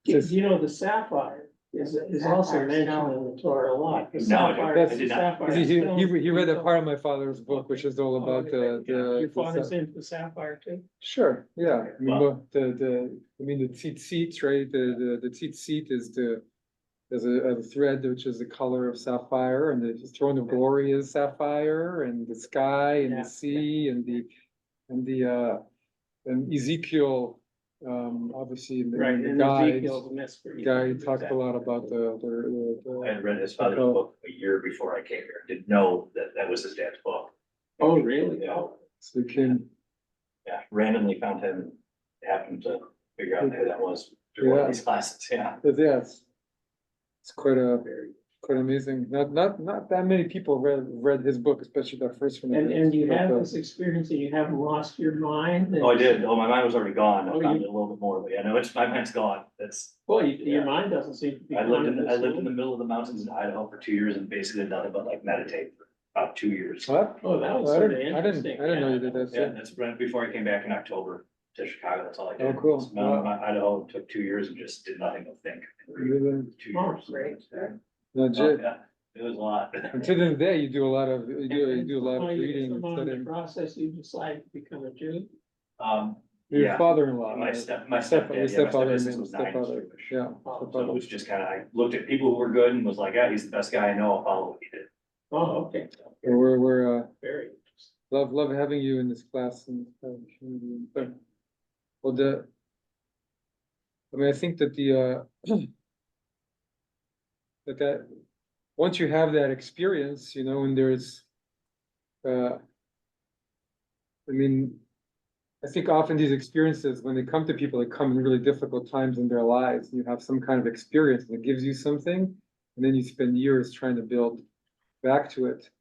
[SPEAKER 5] You know, the sapphire is also mentioned in the Torah a lot. The
[SPEAKER 6] No,
[SPEAKER 5] sapphire-
[SPEAKER 6] I did not.
[SPEAKER 5] sapphire
[SPEAKER 1] He read that
[SPEAKER 5] stone.
[SPEAKER 1] part of my father's book, which is all about
[SPEAKER 5] Your father's
[SPEAKER 1] the
[SPEAKER 5] into the sapphire too?
[SPEAKER 1] sure, yeah.
[SPEAKER 5] Okay.
[SPEAKER 1] The tzitzit, right? The tzitzit is there's a thread which is the color of sapphire, and the throne of glory is sapphire, and the sky and the sea and Ezekiel, obviously in
[SPEAKER 5] Right,
[SPEAKER 1] the
[SPEAKER 5] and
[SPEAKER 1] guide.
[SPEAKER 5] Ezekiel's mystery.
[SPEAKER 1] Guy talked a lot about
[SPEAKER 6] I had read his father's book a year before I came here. Didn't know that was his dad's book.
[SPEAKER 5] Oh, really?
[SPEAKER 6] Yeah.
[SPEAKER 1] so the king.
[SPEAKER 6] Yeah, randomly found him, happened to figure out who that was through one of these classes, yeah.
[SPEAKER 1] But yeah, it's quite amazing. Not that many people read his book, especially that first one.
[SPEAKER 5] And you have this experience and you haven't lost your mind?
[SPEAKER 6] Oh, I did. Oh, my mind was already gone. I
[SPEAKER 5] Oh,
[SPEAKER 6] found
[SPEAKER 5] you-
[SPEAKER 6] it a little bit more, but yeah, no, my mind's gone. That's,
[SPEAKER 5] Well, your
[SPEAKER 6] Yeah.
[SPEAKER 5] mind doesn't seem to be.
[SPEAKER 6] I lived in
[SPEAKER 5] gone
[SPEAKER 6] the middle of the mountains in Idaho for 2 years and basically did nothing but like meditate for about 2 years.
[SPEAKER 1] What?
[SPEAKER 5] Oh, that was
[SPEAKER 1] I
[SPEAKER 5] sort of
[SPEAKER 1] didn't
[SPEAKER 5] interesting.
[SPEAKER 1] know you did that.
[SPEAKER 6] Yeah, that's right before I came back in October to Chicago. That's all I did.
[SPEAKER 1] Oh, cool.
[SPEAKER 6] So, Idaho took 2 years and just did nothing but think.
[SPEAKER 1] Really?
[SPEAKER 6] 2
[SPEAKER 5] Oh,
[SPEAKER 6] years.
[SPEAKER 5] great.
[SPEAKER 1] Legit.
[SPEAKER 6] Yeah, it was a lot.
[SPEAKER 1] And to this day, you do a lot of reading and
[SPEAKER 5] Somehow
[SPEAKER 1] studying.
[SPEAKER 5] in the process, you decide to become a Jew?
[SPEAKER 1] Your
[SPEAKER 6] Yeah.
[SPEAKER 1] father-in-law.
[SPEAKER 6] My
[SPEAKER 1] right?
[SPEAKER 6] step, my
[SPEAKER 1] Step-
[SPEAKER 6] stepdad,
[SPEAKER 1] your
[SPEAKER 6] yeah, my
[SPEAKER 1] stepfather,
[SPEAKER 6] stepdad
[SPEAKER 1] and
[SPEAKER 6] was
[SPEAKER 1] then
[SPEAKER 6] 9
[SPEAKER 1] stepfather.
[SPEAKER 6] Jewish.
[SPEAKER 1] Yeah.
[SPEAKER 5] Oh,
[SPEAKER 6] So it
[SPEAKER 1] stepfather.
[SPEAKER 6] was just kind of, I looked at people who were good and was like, yeah, he's the best guy I know, I'll follow what he did.
[SPEAKER 5] Oh, okay.
[SPEAKER 1] We're
[SPEAKER 5] Very interesting.
[SPEAKER 1] love having you in this class and community. But, well, I mean, I think that that once you have that experience, and there's, I mean, I think often these experiences, when they come to people, they come in really difficult times in their lives. You have some kind of experience that gives you something, and then you spend years trying to build back to it.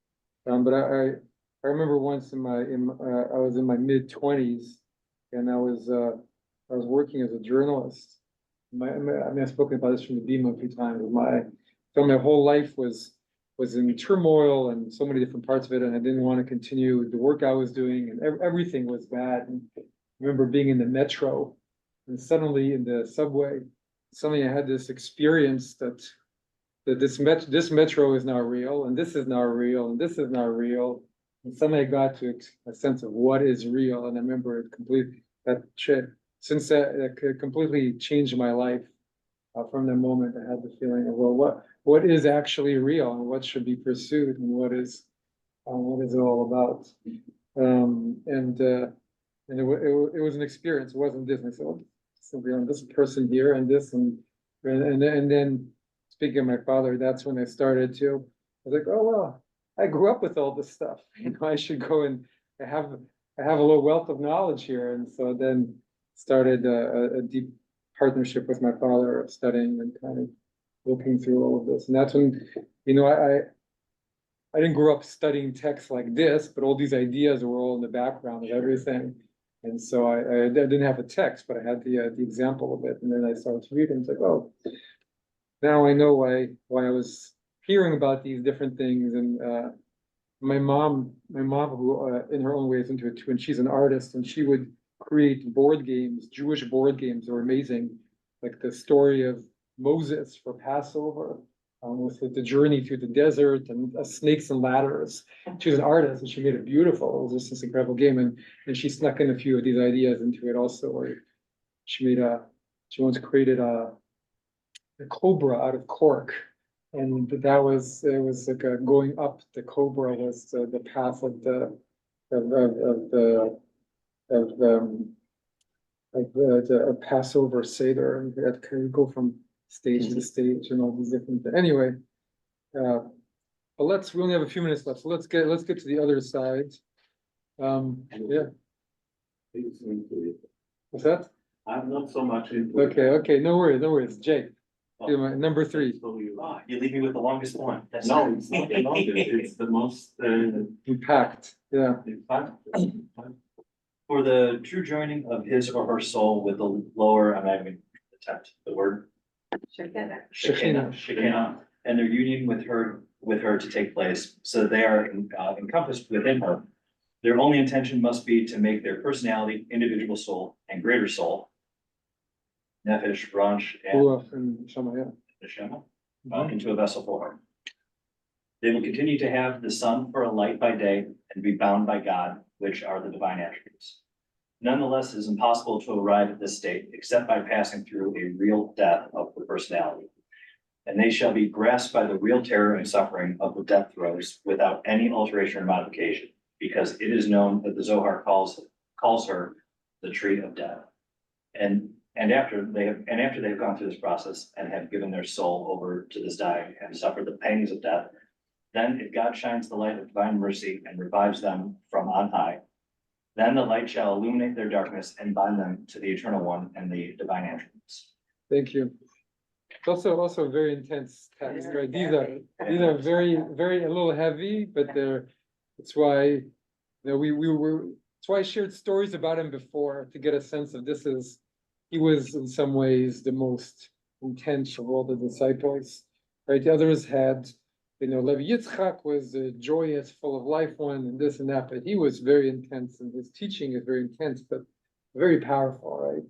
[SPEAKER 1] But I remember once I was in my mid-20s, and I was working as a journalist. I mean, I've spoken about this from the Bima a few times. My whole life was in turmoil and so many different parts of it, and I didn't want to continue the work I was doing, and everything was bad. And I remember being in the metro, and suddenly in the subway, suddenly I had this experience that this metro is not real, and this is not real, and this is not real. And suddenly I got to a sense of what is real, and I remember it completely, since that completely changed my life. From the moment I had the feeling of, well, what is actually real, and what should be pursued, and what is it all about? And it was an experience. It wasn't this. I said, well, simply on this person here, and this, and then speaking of my father, that's when I started to. I was like, oh well, I grew up with all this stuff. I should go and I have a little wealth of knowledge here, and so then started a deep partnership with my father of studying and kind of looking through all of this. And that's when, I didn't grow up studying texts like this, but all these ideas were all in the background of everything. And so I didn't have a text, but I had the example of it. And then I started to read it, and it's like, oh, now I know why I was hearing about these different things. And my mom, who in her own way is into it too, and she's an artist, and she would create board games, Jewish board games. They were amazing, like the story of Moses for Passover, with the journey through the desert and snakes and ladders. She was an artist, and she made it beautiful. It was just this incredible game, and she snuck in a few of these ideas into it also. Where she once created a cobra out of cork, and it was like going up the cobra was the path of the Passover Seder, and that can go from stage to stage and all these different things. Anyway, but we only have a few minutes left, so let's get to the other side. Yeah, what's that?
[SPEAKER 2] I'm not so much into it.
[SPEAKER 1] Okay, no worries, Jake. Number 3.
[SPEAKER 6] Oh, you leave me with the longest one. That's
[SPEAKER 2] No, it's not the longest, it's the most,
[SPEAKER 1] Impact, yeah.
[SPEAKER 2] impactful.
[SPEAKER 6] For the true joining of his or her soul with the lower, I'm not even gonna attempt the word. Shekinah, and their union with her to take place, so that they are encompassed within her. Their only intention must be to make their personality, individual soul, and greater soul, Nefesh, Branch, and
[SPEAKER 1] Ruach and Shama, yeah.
[SPEAKER 6] Neshama, into a vessel for her. They will continue to have the sun for a light by day and be bound by God, which are the divine attributes. Nonetheless, it is impossible to arrive at this state except by passing through a real death of the personality. And they shall be grasped by the real terror and suffering of the death throes without any alteration or modification, because it is known that the Zohar calls her the tree of death. And after they have gone through this process and have given their soul over to this dying and suffered the pangs of death, then if God shines the light of divine mercy and revives them from on high, then the light shall illuminate their darkness and bind them to the eternal one and the divine attributes.
[SPEAKER 1] Thank you. It's also a very intense text, right? These are very, very a little heavy, but it's why, it's why I shared stories about him before to get a sense of he was in some ways the most intense of all the disciples, right? The others had, Levi Yitzchak was a joyous, full of life one, and this and that, but he was very intense, and his teaching is very intense, but very powerful, right?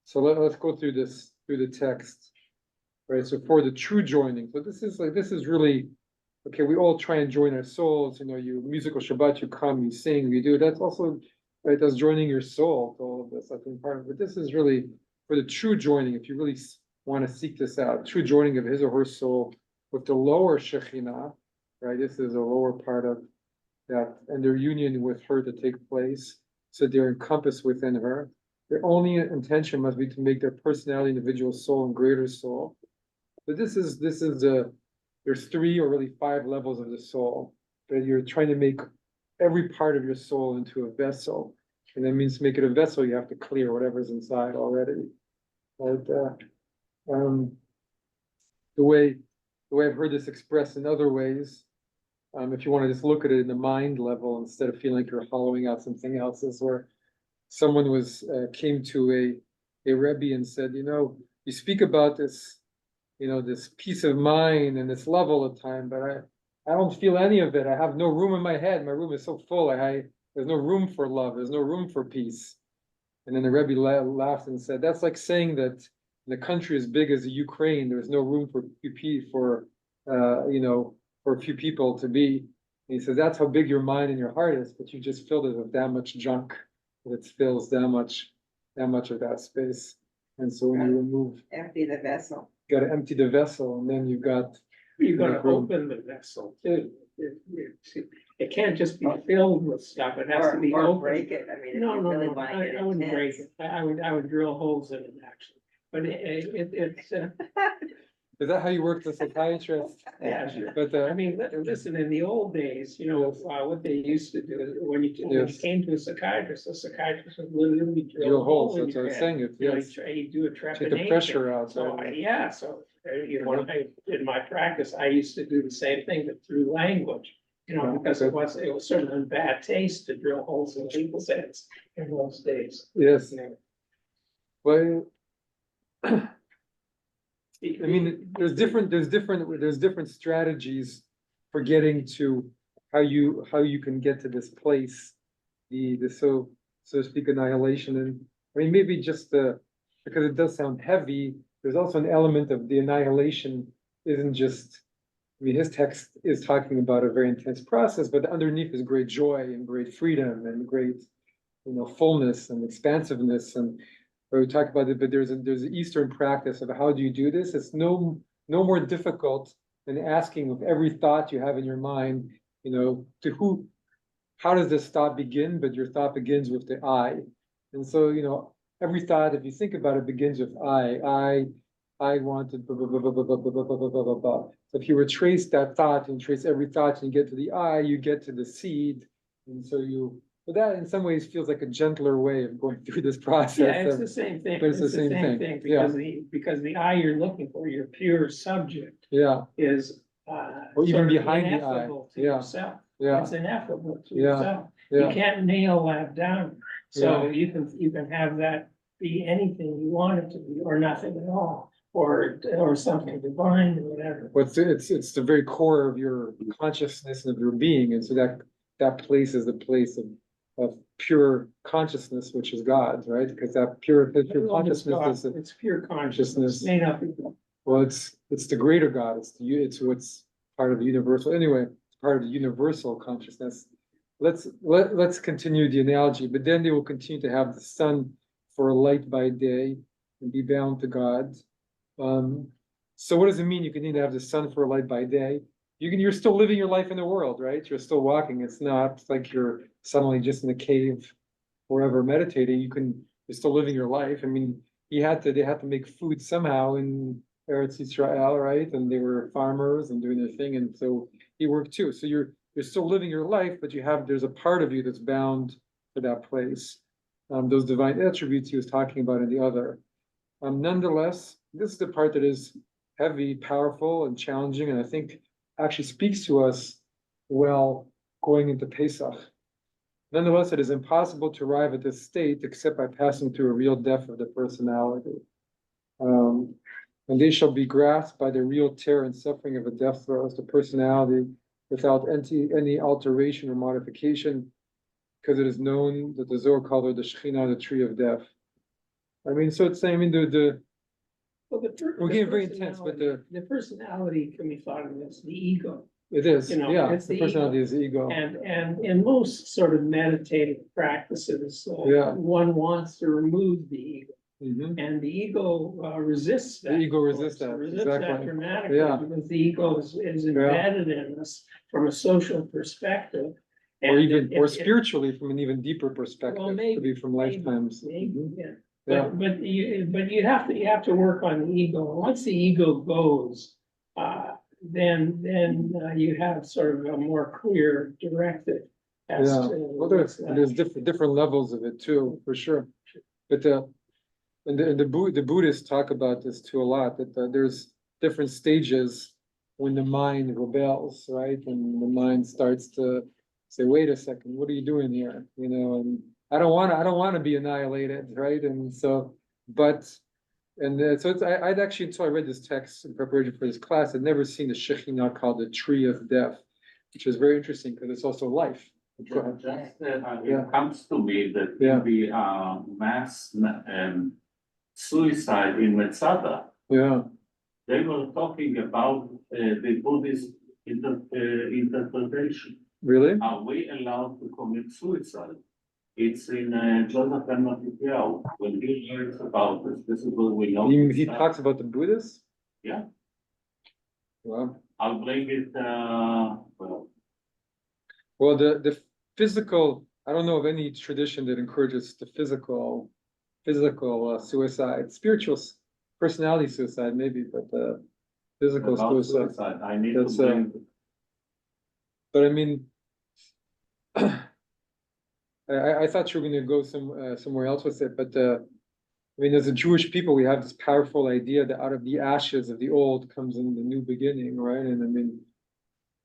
[SPEAKER 1] So let's go through the text, right? So for the true joining, so this is really, okay, we all try and join our souls, you musical Shabbat, you come, you sing, you do, that's also right? That's joining your soul to all of this, I think part of it. But this is really for the true joining, if you really want to seek this out, true joining of his or her soul with the lower Shekhinah, right? This is a lower part of that, and their union with her to take place, so they're encompassed within her. Their only intention must be to make their personality, individual soul, and greater soul. But this is there's 3 or really 5 levels of the soul, that you're trying to make every part of your soul into a vessel. And that means to make it a vessel, you have to clear whatever's inside already. Right? The way I've heard this expressed in other ways, if you want to just look at it in the mind level instead of feeling like you're hollowing out something else, is where someone came to a Rebbe and said, you speak about this, this peace of mind and this love all the time, but I don't feel any of it. I have no room in my head. My room is so full. There's no room for love. There's no room for peace. And then the Rebbe laughed and said, that's like saying that in a country as big as the Ukraine, there's no room for for a few people to be. And he says, that's how big your mind and your heart is, but you just filled it with that much junk, that it fills that much of that space. And so when you remove,
[SPEAKER 4] Empty the vessel.
[SPEAKER 1] you gotta empty the vessel, and then you've got
[SPEAKER 5] gotta open the vessel too. It can't just be filled with stuff, it has to be
[SPEAKER 4] Or
[SPEAKER 5] open.
[SPEAKER 4] break it, I mean, if
[SPEAKER 5] No,
[SPEAKER 4] you
[SPEAKER 5] no,
[SPEAKER 4] really
[SPEAKER 5] no,
[SPEAKER 4] want to get
[SPEAKER 5] I wouldn't break
[SPEAKER 4] intense.
[SPEAKER 5] it, I would drill holes in it actually, but it's,
[SPEAKER 1] is that how you work as a psychiatrist?
[SPEAKER 5] yeah, sure.
[SPEAKER 1] But
[SPEAKER 5] I mean, listen, in the old days, what they used to do is when you
[SPEAKER 1] Yes.
[SPEAKER 5] came to a psychiatrist would literally
[SPEAKER 1] drill
[SPEAKER 5] drill a hole
[SPEAKER 1] holes,
[SPEAKER 5] in
[SPEAKER 1] that's
[SPEAKER 5] your
[SPEAKER 1] what I was
[SPEAKER 5] head.
[SPEAKER 1] saying,
[SPEAKER 5] You
[SPEAKER 1] yes,
[SPEAKER 5] do a
[SPEAKER 1] take the
[SPEAKER 5] trepanation.
[SPEAKER 1] pressure out.
[SPEAKER 5] So, when I did my practice, I used to do the same thing, but through language. Because it was sort of in bad taste to drill holes in people's heads in those days.
[SPEAKER 1] Yes,
[SPEAKER 5] You know,
[SPEAKER 1] well,
[SPEAKER 5] speak-
[SPEAKER 1] I mean, there's different strategies for getting to how you can get to this place, the so to speak annihilation. And I mean, maybe just because it does sound heavy, there's also an element of the annihilation isn't just, I mean, his text is talking about a very intense process, but underneath is great joy and great freedom and great, fullness and expansiveness. And we talk about it, but there's an Eastern practice of how do you do this? It's no more difficult than asking of every thought you have in your mind, how does this thought begin? But your thought begins with the I. And so, every thought, if you think about it, begins with I wanted blah, blah, blah, blah, blah, blah, blah, blah, blah, blah, blah, blah. So if you retrace that thought and trace every thought and you get to the I, you get to the seed. And so but that in some ways feels like a gentler way of going through this process.
[SPEAKER 5] Yeah, it's the same thing.
[SPEAKER 1] But it's the same thing, yeah.
[SPEAKER 5] Because the eye you're looking for, your pure subject
[SPEAKER 1] Yeah,
[SPEAKER 5] is
[SPEAKER 1] or even
[SPEAKER 5] sort of
[SPEAKER 1] behind the eye.
[SPEAKER 5] ineffable to
[SPEAKER 1] Yeah.
[SPEAKER 5] yourself.
[SPEAKER 1] yeah,
[SPEAKER 5] It's ineffable to
[SPEAKER 1] Yeah.
[SPEAKER 5] yourself. You
[SPEAKER 1] yeah,
[SPEAKER 5] can't nail that down. So
[SPEAKER 1] Yeah.
[SPEAKER 5] you can have that be anything you want it to be, or nothing at all, or something divine or whatever.
[SPEAKER 1] but it's the very core of your consciousness and of your being. And so that place is the place of pure consciousness, which is God's, right? Because that pure consciousness is,
[SPEAKER 5] It's pure consciousness, may not be.
[SPEAKER 1] well, it's the greater God. It's what's part of the universal. Anyway, it's part of the universal consciousness. Let's continue the analogy, but then they will continue to have the sun for a light by day and be bound to God. So what does it mean? You can need to have the sun for a light by day. You're still living your life in the world, right? You're still walking. It's not like you're suddenly just in a cave forever meditating. You're still living your life. I mean, they had to make food somehow in Eretz Yisrael, right? And they were farmers and doing their thing, and so he worked too. So you're still living your life, but there's a part of you that's bound to that place. Those divine attributes he was talking about in the other. Nonetheless, this is the part that is heavy, powerful, and challenging, and I think actually speaks to us well going into Pesach. Nonetheless, it is impossible to arrive at this state except by passing through a real death of the personality. And they shall be grasped by the real terror and suffering of a death throes, the personality, without any alteration or modification, because it is known that the Zohar called her the Shekhinah, the tree of death. I mean, so it's saying, we're getting very intense, but
[SPEAKER 5] the personality can be thought of as the ego.
[SPEAKER 1] It is,
[SPEAKER 5] You know,
[SPEAKER 1] yeah,
[SPEAKER 5] it's
[SPEAKER 1] the
[SPEAKER 5] the
[SPEAKER 1] personality is the ego.
[SPEAKER 5] And in most sort of meditative practices,
[SPEAKER 1] Yeah.
[SPEAKER 5] one wants to remove the ego.
[SPEAKER 1] Mhm.
[SPEAKER 5] And the ego resists that.
[SPEAKER 1] The ego
[SPEAKER 5] of
[SPEAKER 1] resists
[SPEAKER 5] course,
[SPEAKER 1] that,
[SPEAKER 5] Resists that
[SPEAKER 1] exactly.
[SPEAKER 5] dramatically,
[SPEAKER 1] Yeah.
[SPEAKER 5] because the ego is embedded in us from a social perspective.
[SPEAKER 1] Or
[SPEAKER 5] And
[SPEAKER 1] even,
[SPEAKER 5] it-
[SPEAKER 1] or
[SPEAKER 5] it-
[SPEAKER 1] spiritually from an even deeper perspective, could
[SPEAKER 5] maybe,
[SPEAKER 1] be from
[SPEAKER 5] maybe,
[SPEAKER 1] lifetimes.
[SPEAKER 5] maybe,
[SPEAKER 1] Mhm.
[SPEAKER 5] yeah.
[SPEAKER 1] Yeah.
[SPEAKER 5] But you have to work on the ego. Once the ego goes, then you have sort of a more clear directive. As
[SPEAKER 1] Yeah,
[SPEAKER 5] to
[SPEAKER 1] well,
[SPEAKER 5] what's
[SPEAKER 1] there's different levels of it too, for sure. But the Buddhists talk about this too a lot, that there's different stages when the mind rebels, right? And the mind starts to say, wait a second, what are you doing here? You know, and I don't wanna be annihilated, right? And so, so I'd actually, until I read this text in preparation for this class, I'd never seen the Shekhinah called the tree of death, which is very interesting because it's also life. Go ahead. Yeah.
[SPEAKER 2] It comes to me that
[SPEAKER 1] Yeah.
[SPEAKER 2] the mass suicide in Metzada,
[SPEAKER 1] Yeah,
[SPEAKER 2] they were talking about the Buddhist interpretation.
[SPEAKER 1] really?
[SPEAKER 2] Are we allowed to commit suicide? It's in Joseph and Matthew, when he learns about this, this is what we know.
[SPEAKER 1] He talks about the Buddhists?
[SPEAKER 2] Yeah,
[SPEAKER 1] Wow.
[SPEAKER 2] I'll bring it,
[SPEAKER 1] Well, the physical, I don't know of any tradition that encourages the physical suicide, spiritual personality suicide, maybe, but the physical
[SPEAKER 2] about
[SPEAKER 1] suicide.
[SPEAKER 2] suicide. I need to
[SPEAKER 1] That's,
[SPEAKER 2] bring.
[SPEAKER 1] But I mean, I thought you were gonna go somewhere else with it, but I mean, as a Jewish people, we have this powerful idea that out of the ashes of the old comes in the new beginning, right? And I mean,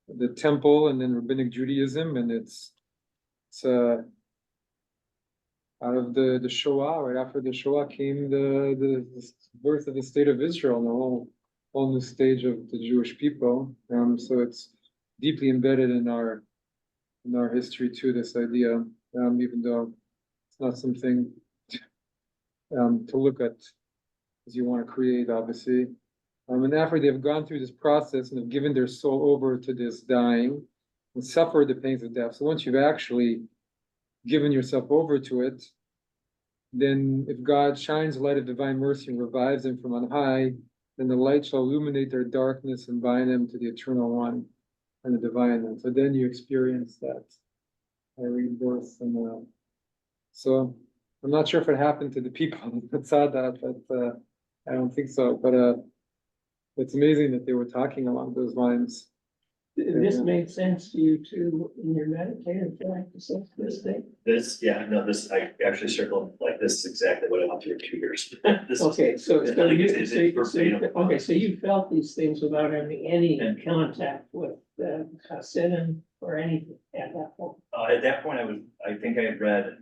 [SPEAKER 1] the temple and then rabbinic Judaism, and it's out of the Shoah, right after the Shoah came the birth of the state of Israel and a whole new stage of the Jewish people. So it's deeply embedded in our history too, this idea, even though it's not something to look at as you want to create, obviously. And after they've gone through this process and have given their soul over to this dying and suffered the pains of death. So once you've actually given yourself over to it, then if God shines the light of divine mercy and revives them from on high, then the light shall illuminate their darkness and bind them to the eternal one and the divine. And so then you experience that rebirth. And so I'm not sure if it happened to the people that saw that, but I don't think so. But it's amazing that they were talking along those lines.
[SPEAKER 5] This made sense to you too in your meditative practices, this thing?
[SPEAKER 6] I actually circled, like, this is exactly what I went through in 2 years. This is-
[SPEAKER 5] Okay, so
[SPEAKER 6] I think
[SPEAKER 5] you,
[SPEAKER 6] it's verbatim.
[SPEAKER 5] okay, so you felt these things without having any contact with Hassidim or anything at that point?
[SPEAKER 6] At that point, I think I had read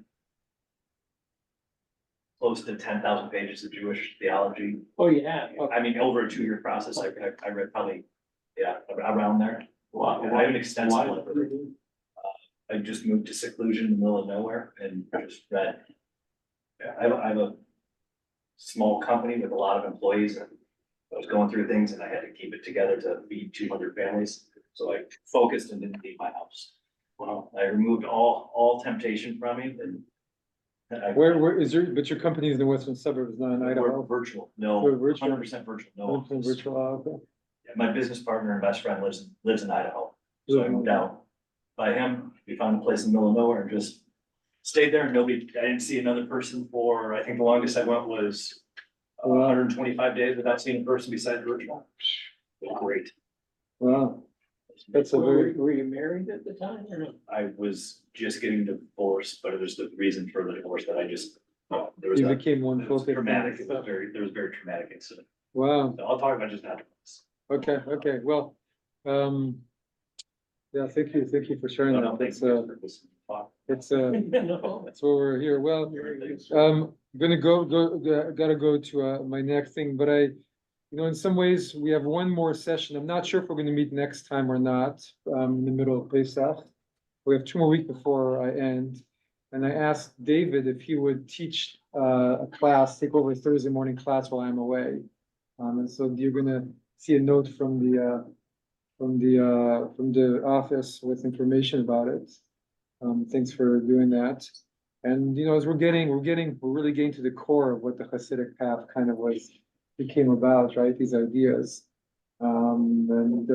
[SPEAKER 6] close to 10,000 pages of Jewish theology.
[SPEAKER 5] Oh, yeah.
[SPEAKER 6] I mean, over a 2-year process, I read probably, around there. I have an extensive library. I just moved to seclusion in the middle of nowhere and just read. I have a small company with a lot of employees, and I was going through things and I had to keep it together to feed 200 families. So I focused and didn't leave my house. Well, I removed all temptation from me, and
[SPEAKER 1] Where is but your company is in the western suburbs, not in
[SPEAKER 6] we're
[SPEAKER 1] Idaho.
[SPEAKER 6] virtual,
[SPEAKER 1] We're
[SPEAKER 6] no,
[SPEAKER 1] virtual.
[SPEAKER 6] 100% virtual, no
[SPEAKER 1] 100%
[SPEAKER 6] office.
[SPEAKER 1] virtual, okay.
[SPEAKER 6] Yeah, my business partner and best friend lives in Idaho, so I moved out by him. We found a place in the middle of nowhere and just stayed there. I didn't see another person for, I think the longest I went was 125 days without seeing a person besides virtual. Great.
[SPEAKER 1] Wow, that's a very,
[SPEAKER 5] Were you married at the time or not?
[SPEAKER 6] I was just getting divorced, but it was the reason for the divorce that I just, there was
[SPEAKER 1] you
[SPEAKER 6] a,
[SPEAKER 1] became one
[SPEAKER 6] it was
[SPEAKER 1] focus.
[SPEAKER 6] traumatic, there was a very traumatic incident.
[SPEAKER 1] Wow,
[SPEAKER 6] So I'll talk about just afterwards.
[SPEAKER 1] okay, well, yeah, thank you for sharing that.
[SPEAKER 6] Thanks
[SPEAKER 1] It's
[SPEAKER 6] for this talk.
[SPEAKER 5] No.
[SPEAKER 1] that's why we're here. Well, gonna gotta go to my next thing, but in some ways, we have one more session. I'm not sure if we're gonna meet next time or not, in the middle of Pesach. We have 2 more weeks before I end. And I asked David if he would teach a class, take over a Thursday morning class while I'm away. And so you're gonna see a note from from the office with information about it. Thanks for doing that. And as we're really getting to the core of what the Hasidic path kind of became about, right? These ideas. And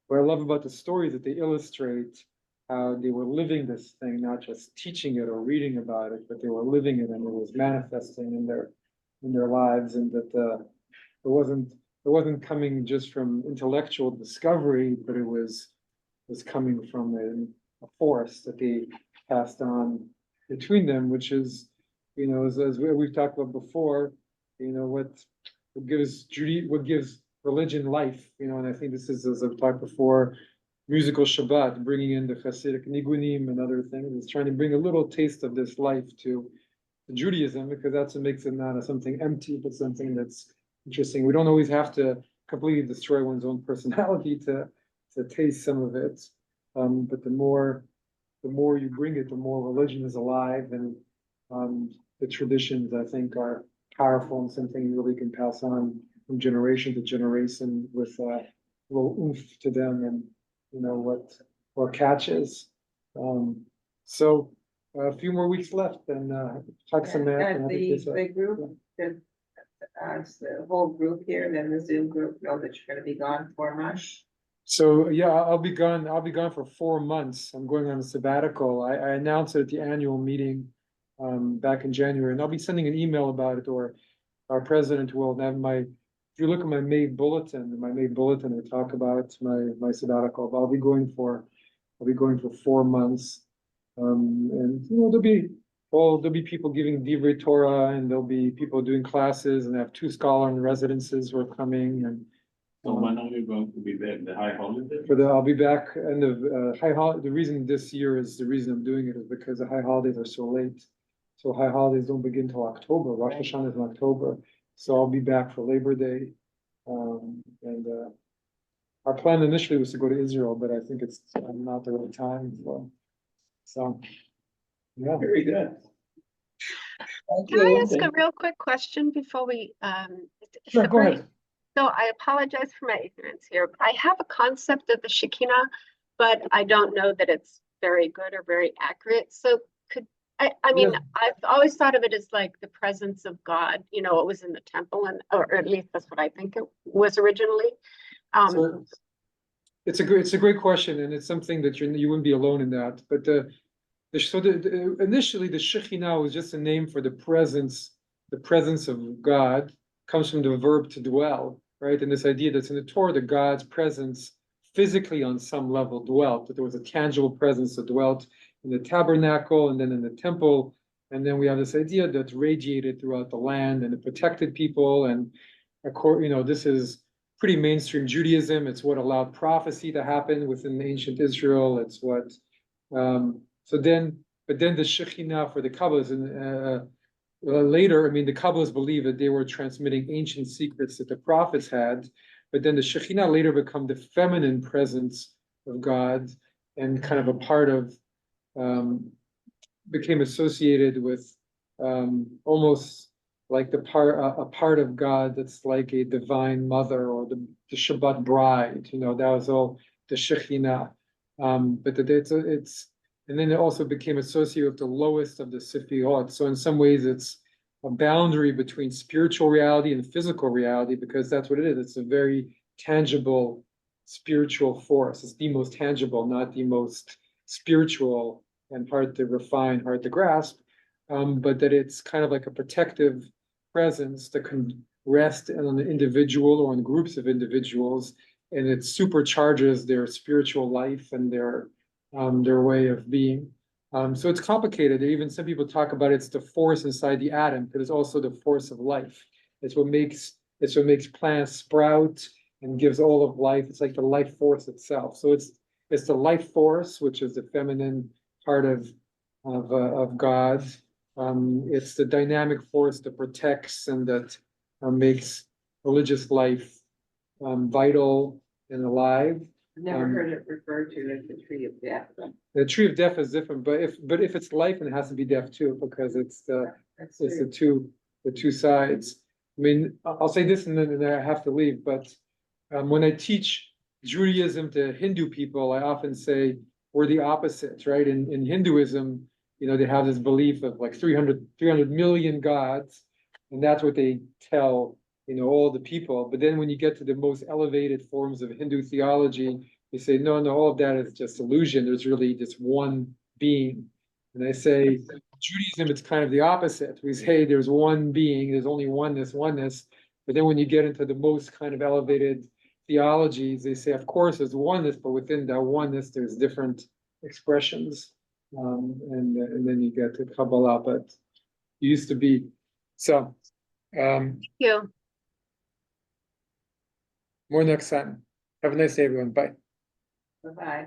[SPEAKER 1] what I love about the stories that they illustrate how they were living this thing, not just teaching it or reading about it, but they were living it and it was manifesting in their lives, and that it wasn't coming just from intellectual discovery, but it was coming from a force that they passed on between them, which is, as we've talked about before, what gives religion life, and I think this is, as I've talked before, musical Shabbat, bringing in the Hassidic nigunim and other things, is trying to bring a little taste of this life to Judaism, because that's what makes it not something empty, but something that's interesting. We don't always have to completely destroy one's own personality to taste some of it, but the more you bring it, the more religion is alive, and the traditions, I think, are powerful and something you really can pass on from generation to generation with a little oomph to them, and what catches. So a few more weeks left, and Chag Sameach, and have a good day.
[SPEAKER 4] The group, the whole group here, then the Zoom group, know that you're gonna be gone 4 months.
[SPEAKER 1] So yeah, I'll be gone. I'll be gone for 4 months. I'm going on a sabbatical. I announced it at the annual meeting back in January, and I'll be sending an email about it, or our president will. And if you look at my May bulletin, I talk about my sabbatical. I'll be going for 4 months, and there'll be people giving Divrei Torah, and there'll be people doing classes, and I have 2 scholar in residences who are coming, and.
[SPEAKER 2] So when are you going to be there? The high holiday?
[SPEAKER 1] I'll be back end of high holiday. The reason this year is the reason I'm doing it is because the high holidays are so late. So high holidays don't begin till October. Rosh Hashanah is in October. So I'll be back for Labor Day. And our plan initially was to go to Israel, but I think it's not the right time. So yeah.
[SPEAKER 5] Very good.
[SPEAKER 8] Can I ask a real quick question before we,
[SPEAKER 1] Sure, go ahead.
[SPEAKER 8] So I apologize for my ignorance here. I have a concept of the Shekinah, but I don't know that it's very good or very accurate. So I mean,
[SPEAKER 1] Yeah.
[SPEAKER 8] I've always thought of it as like the presence of God, it was in the temple, or at least that's what I think it was originally.
[SPEAKER 1] So it's a great question, and it's something that you wouldn't be alone in that. But initially the Shekinah was just a name for the presence of God. Comes from the verb to dwell, right? And this idea that's in the Torah, that God's presence physically on some level dwelt, that there was a tangible presence that dwelt in the tabernacle and then in the temple. And then we have this idea that radiated throughout the land and it protected people. And this is pretty mainstream Judaism. It's what allowed prophecy to happen within ancient Israel. It's what, but then the Shekinah for the Kabbalists, later, the Kabbalists believe that they were transmitting ancient secrets that the prophets had, but then the Shekinah later become the feminine presence of God, and kind of a part of, became associated with almost like a part of God that's like a divine mother, or the Shabbat bride, that was all the Shekinah. But it's and then it also became associated with the lowest of the Sifiyot. So in some ways, it's a boundary between spiritual reality and physical reality, because that's what it is. It's a very tangible spiritual force. It's the most tangible, not the most spiritual and hard to refine, hard to grasp, but that it's kind of like a protective presence that can rest on an individual or on groups of individuals, and it supercharges their spiritual life and their way of being. So it's complicated. Even some people talk about it's the force inside the atom, but it's also the force of life. It's what makes plants sprout and gives all of life. It's like the life force itself. So it's the life force, which is the feminine part of God. It's the dynamic force that protects and that makes religious life vital and alive.
[SPEAKER 4] Never heard it referred to as the tree of death.
[SPEAKER 1] The tree of death is different, but if it's life, then it has to be death too, because it's the two sides. I'll say this and then I have to leave, but when I teach Judaism to Hindu people, I often say we're the opposite, right? In Hinduism, you know, they have this belief of like 300 million gods, and that's what they tell, you know, all the people. But then when you get to the most elevated forms of Hindu theology, you say, no, all of that is just illusion. There's really just one being. And I say, Judaism, it's kind of the opposite. We say there's one being, there's only oneness. But then when you get into the most kind of elevated theologies, they say, of course, there's oneness, but within that oneness, there's different expressions. And then you get to Kabbalah, but it used to be. So,
[SPEAKER 8] Thank you.
[SPEAKER 1] more next time. Have a nice day, everyone. Bye.
[SPEAKER 4] Bye-bye.